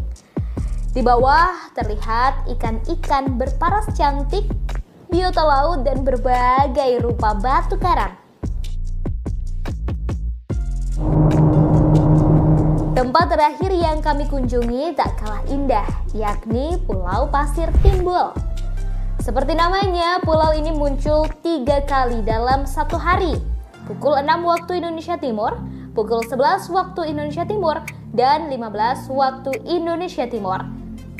Speaker 7: Di bawah terlihat ikan-ikan berparas cantik, biota laut, dan berbagai rupa batu karang. Tempat terakhir yang kami kunjungi tak kalah indah, yakni Pulau Pasir Timbul. Seperti namanya, pulau ini muncul 3 kali dalam satu hari. Pukul 6 waktu Indonesia Timur, pukul 11 waktu Indonesia Timur, dan 15 waktu Indonesia Timur.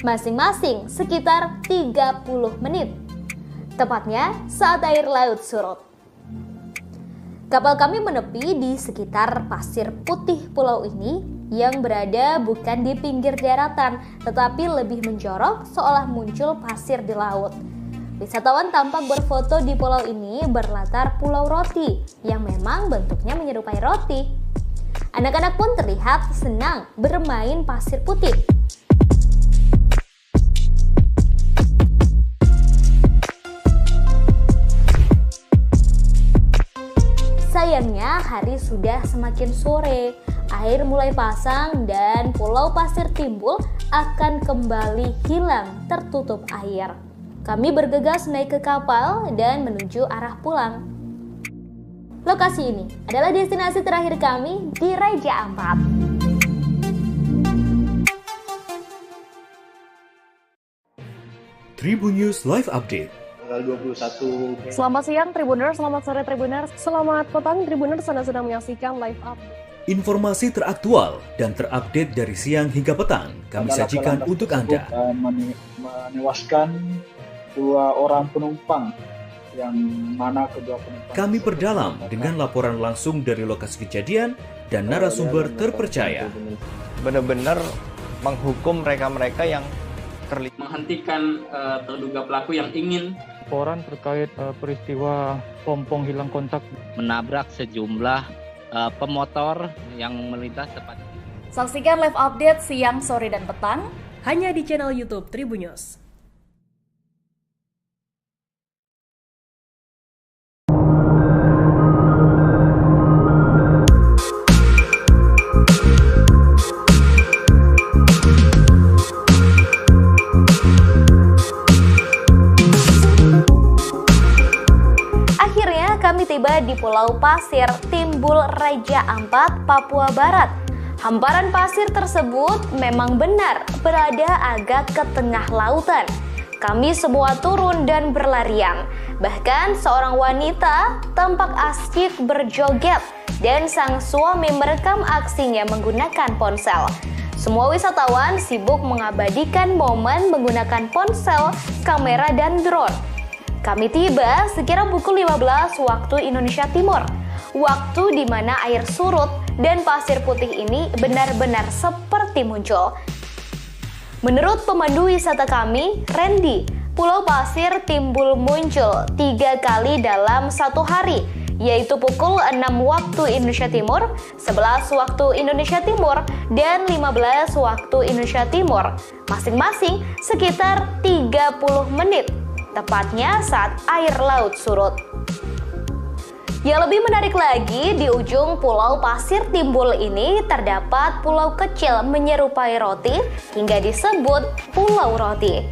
Speaker 7: Masing-masing sekitar 30 menit. Tepatnya saat air laut surut. Kapal kami menepi di sekitar pasir putih pulau ini yang berada bukan di pinggir daratan, tetapi lebih menjorok seolah muncul pasir di laut. Wisatawan tampak berfoto di pulau ini berlatar pulau roti yang memang bentuknya menyerupai roti. Anak-anak pun terlihat senang bermain pasir putih. Sayangnya hari sudah semakin sore, air mulai pasang dan Pulau Pasir Timbul akan kembali hilang tertutup air. Kami bergegas naik ke kapal dan menuju arah pulang. Lokasi ini adalah destinasi terakhir kami di Raja Ampat.
Speaker 8: Tribun News Live Update.
Speaker 9: Tanggal 21.
Speaker 1: Selamat siang Tribuners, selamat sore Tribuners, selamat petang Tribuners, Anda sedang menyaksikan live update.
Speaker 8: Informasi teraktual dan terupdate dari siang hingga petang kami sajikan untuk Anda.
Speaker 9: Menewaskan 2 orang penumpang, yang mana kedua penumpang.
Speaker 8: Kami perdalam dengan laporan langsung dari lokasi kejadian dan narasumber terpercaya.
Speaker 5: Benar-benar menghukum mereka-mereka yang terlibat.
Speaker 10: Menghentikan terduga pelaku yang ingin
Speaker 4: Laporan terkait peristiwa pompong hilang kontak.
Speaker 10: menabrak sejumlah pemotor yang melintas tepat.
Speaker 1: Saksikan live update siang, sore, dan petang hanya di channel YouTube Tribun News.
Speaker 7: Kami tiba di Pulau Pasir Timbul Raja Ampat, Papua Barat. Hamparan pasir tersebut memang benar berada agak ke tengah lautan. Kami semua turun dan berlarian. Bahkan seorang wanita tampak asyik berjoget dan sang suami merekam aksinya menggunakan ponsel. Semua wisatawan sibuk mengabadikan momen menggunakan ponsel, kamera, dan drone. Kami tiba sekira pukul 15 waktu Indonesia Timur, waktu di mana air surut dan pasir putih ini benar-benar seperti muncul. Menurut pemandu wisata kami, Randy, Pulau Pasir Timbul muncul 3 kali dalam satu hari, yaitu pukul 6 waktu Indonesia Timur, 11 waktu Indonesia Timur, dan 15 waktu Indonesia Timur, masing-masing sekitar 30 menit. Tepatnya saat air laut surut. Yang lebih menarik lagi, di ujung Pulau Pasir Timbul ini terdapat pulau kecil menyerupai roti hingga disebut Pulau Roti.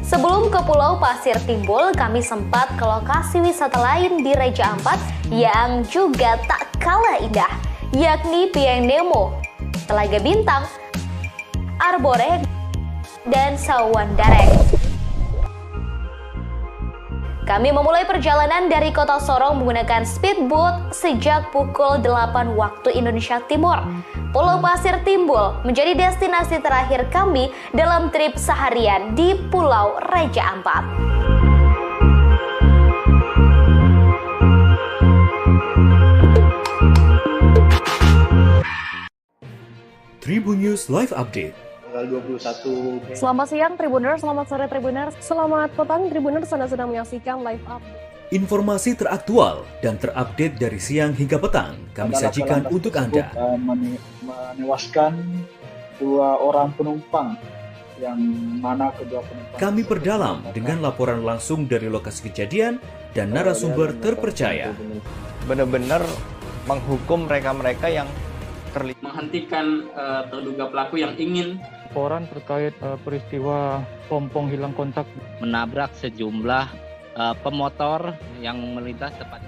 Speaker 7: Sebelum ke Pulau Pasir Timbul, kami sempat ke lokasi wisata lain di Raja Ampat yang juga tak kalah indah, yakni Pieng Nemo, Telaga Bintang, Arbore, dan Sawandareng. Kami memulai perjalanan dari kota Sorong menggunakan speedboat sejak pukul 8 waktu Indonesia Timur. Pulau Pasir Timbul menjadi destinasi terakhir kami dalam trip seharian di Pulau Raja Ampat.
Speaker 8: Tribun News Live Update.
Speaker 9: Tanggal 21.
Speaker 1: Selamat siang Tribuners, selamat sore Tribuners, selamat petang Tribuners, Anda sedang menyaksikan live update.
Speaker 8: Informasi teraktual dan terupdate dari siang hingga petang kami sajikan untuk Anda.
Speaker 9: Menewaskan 2 orang penumpang, yang mana kedua penumpang
Speaker 8: Kami perdalam dengan laporan langsung dari lokasi kejadian dan narasumber terpercaya.
Speaker 5: Benar-benar menghukum mereka-mereka yang terlibat.
Speaker 10: Menghentikan terduga pelaku yang ingin
Speaker 4: Laporan terkait peristiwa pompong hilang kontak.
Speaker 10: menabrak sejumlah pemotor yang melintas tepat.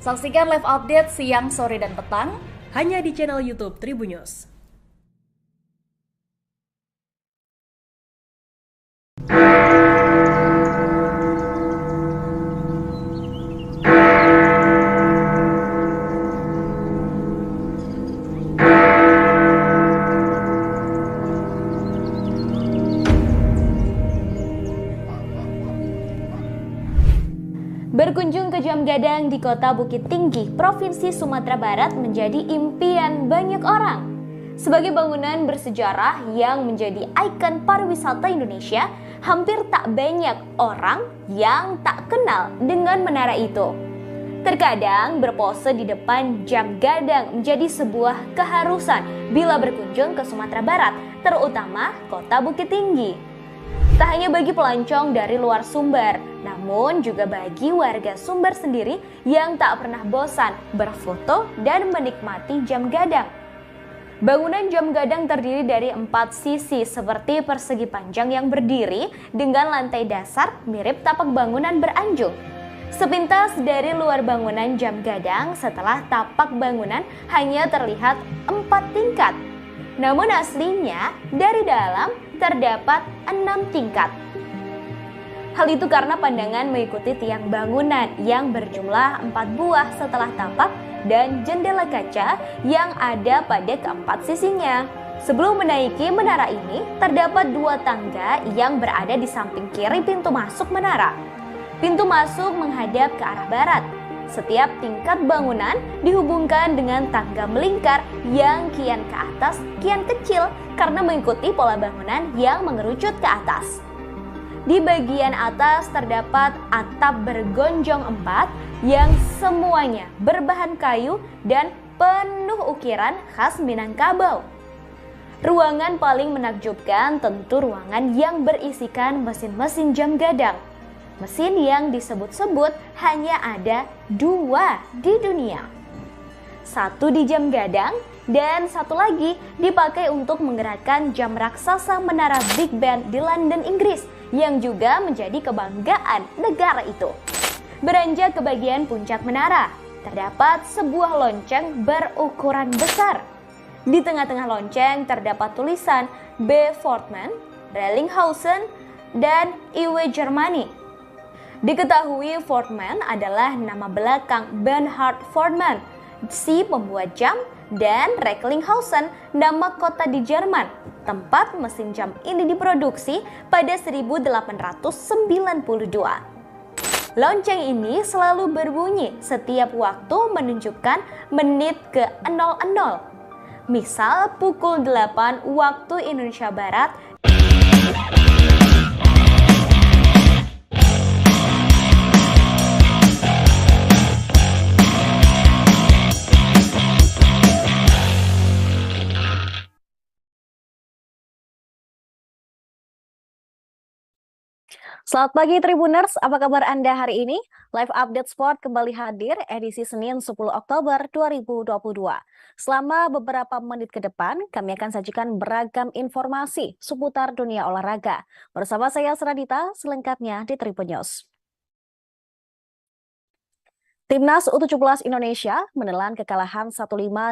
Speaker 1: Saksikan live update siang, sore, dan petang hanya di channel YouTube Tribun News.
Speaker 7: Berkunjung ke Jam Gadang di kota Bukit Tinggi, Provinsi Sumatera Barat menjadi impian banyak orang. Sebagai bangunan bersejarah yang menjadi ikon pariwisata Indonesia, hampir tak banyak orang yang tak kenal dengan menara itu. Terkadang berpose di depan Jam Gadang menjadi sebuah keharusan bila berkunjung ke Sumatera Barat, terutama kota Bukit Tinggi. Tak hanya bagi pelancong dari luar Sumber, namun juga bagi warga Sumber sendiri yang tak pernah bosan berfoto dan menikmati Jam Gadang. Bangunan Jam Gadang terdiri dari 4 sisi seperti persegi panjang yang berdiri dengan lantai dasar mirip tapak bangunan beranjung. Sepintas dari luar bangunan Jam Gadang, setelah tapak bangunan hanya terlihat 4 tingkat. Namun aslinya dari dalam terdapat 6 tingkat. Hal itu karena pandangan mengikuti tiang bangunan yang berjumlah 4 buah setelah tapak dan jendela kaca yang ada pada keempat sisinya. Sebelum menaiki menara ini, terdapat 2 tangga yang berada di samping kiri pintu masuk menara. Pintu masuk menghadap ke arah barat. Setiap tingkat bangunan dihubungkan dengan tangga melingkar yang kian ke atas, kian kecil karena mengikuti pola bangunan yang mengerucut ke atas. Di bagian atas terdapat atap bergonjong 4 yang semuanya berbahan kayu dan penuh ukiran khas Minangkabau. Ruangan paling menakjubkan tentu ruangan yang berisikan mesin-mesin jam gadang. Mesin yang disebut-sebut hanya ada 2 di dunia. 1 di Jam Gadang dan 1 lagi dipakai untuk menggerakkan jam raksasa menara Big Ben di London, Inggris yang juga menjadi kebanggaan negara itu. Beranjak ke bagian puncak menara, terdapat sebuah lonceng berukuran besar. Di tengah-tengah lonceng terdapat tulisan B. Fortman, Rellinghausen, dan IW Germany. Diketahui Fortman adalah nama belakang Bernhard Fortman, si pembuat jam, dan Recklinghausen, nama kota di Jerman, tempat mesin jam ini diproduksi pada 1892. Lonceng ini selalu berbunyi setiap waktu menunjukkan menit ke 00. Misal pukul 8 waktu Indonesia Barat.
Speaker 1: Selamat pagi Tribuners, apa kabar Anda hari ini? Live Update Sport kembali hadir edisi Senin 10 Oktober 2022. Selama beberapa menit ke depan, kami akan sajikan beragam informasi seputar dunia olahraga. Bersama saya Seradita, selengkapnya di Tribun News. Timnas U17 Indonesia menelan kekalahan 1-5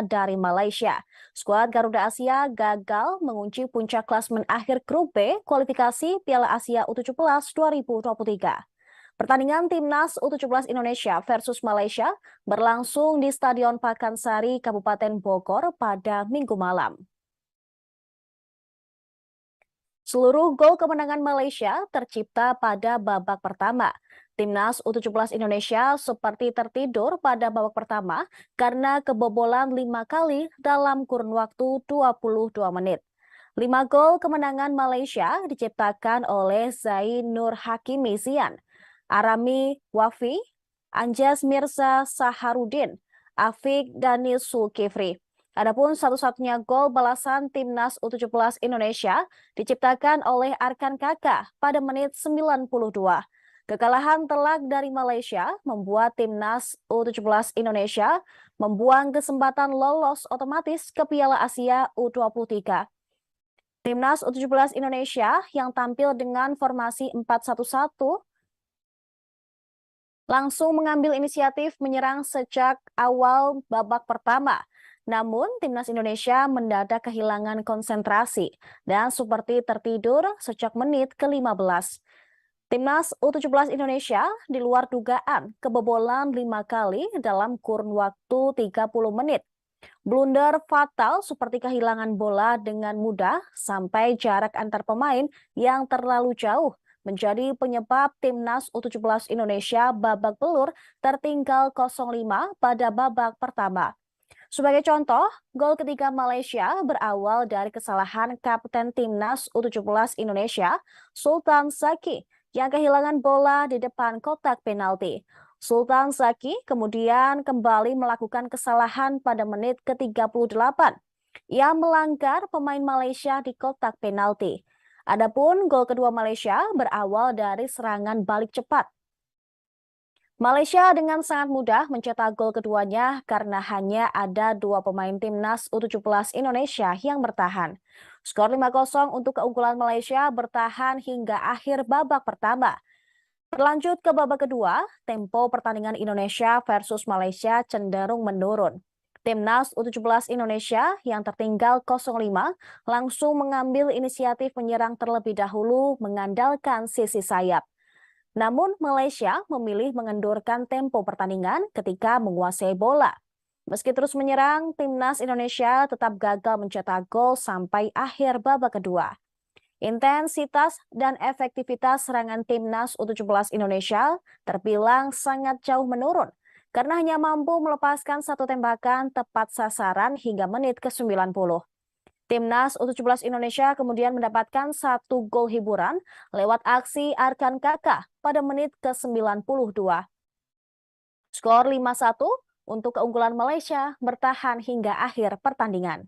Speaker 1: dari Malaysia. Skuad Garuda Asia gagal mengunci puncak klasemen akhir grup B kualifikasi Piala Asia U17 2023. Pertandingan Timnas U17 Indonesia versus Malaysia berlangsung di Stadion Pakansari, Kabupaten Bogor pada Minggu malam. Seluruh gol kemenangan Malaysia tercipta pada babak pertama. Timnas U17 Indonesia seperti tertidur pada babak pertama karena kebobolan 5 kali dalam kurun waktu 22 menit. 5 gol kemenangan Malaysia diciptakan oleh Zain Nur Hakimi Zian, Arami Wafi, Anjas Mirza Saharudin, Afik Daniel Zulkifli. Adapun satu-satunya gol balasan Timnas U17 Indonesia diciptakan oleh Arkan Kaka pada menit 92. Kekalahan telak dari Malaysia membuat Timnas U17 Indonesia membuang kesempatan lolos otomatis ke Piala Asia U23. Timnas U17 Indonesia yang tampil dengan formasi 4-1-1 langsung mengambil inisiatif menyerang sejak awal babak pertama. Namun, Timnas Indonesia mendadak kehilangan konsentrasi dan seperti tertidur sejak menit ke-15. Timnas U17 Indonesia di luar dugaan kebobolan 5 kali dalam kurun waktu 30 menit. Blunder fatal seperti kehilangan bola dengan mudah sampai jarak antar pemain yang terlalu jauh menjadi penyebab Timnas U17 Indonesia babak belur tertinggal 0-5 pada babak pertama. Sebagai contoh, gol ketiga Malaysia berawal dari kesalahan Kapten Timnas U17 Indonesia, Sultan Zaki, yang kehilangan bola di depan kotak penalti. Sultan Zaki kemudian kembali melakukan kesalahan pada menit ke-38. Ia melanggar pemain Malaysia di kotak penalti. Adapun gol kedua Malaysia berawal dari serangan balik cepat. Malaysia dengan sangat mudah mencetak gol keduanya karena hanya ada 2 pemain Timnas U17 Indonesia yang bertahan. Skor 5-0 untuk keunggulan Malaysia bertahan hingga akhir babak pertama. Berlanjut ke babak kedua, tempo pertandingan Indonesia versus Malaysia cenderung menurun. Timnas U17 Indonesia yang tertinggal 0-5 langsung mengambil inisiatif menyerang terlebih dahulu mengandalkan sisi sayap. Namun Malaysia memilih mengendurkan tempo pertandingan ketika menguasai bola. Meski terus menyerang, Timnas Indonesia tetap gagal mencetak gol sampai akhir babak kedua. Intensitas dan efektivitas serangan Timnas U17 Indonesia terbilang sangat jauh menurun karena hanya mampu melepaskan 1 tembakan tepat sasaran hingga menit ke-90. Timnas U17 Indonesia kemudian mendapatkan 1 gol hiburan lewat aksi Arkan Kaka pada menit ke-92. Skor 5-1 untuk keunggulan Malaysia bertahan hingga akhir pertandingan.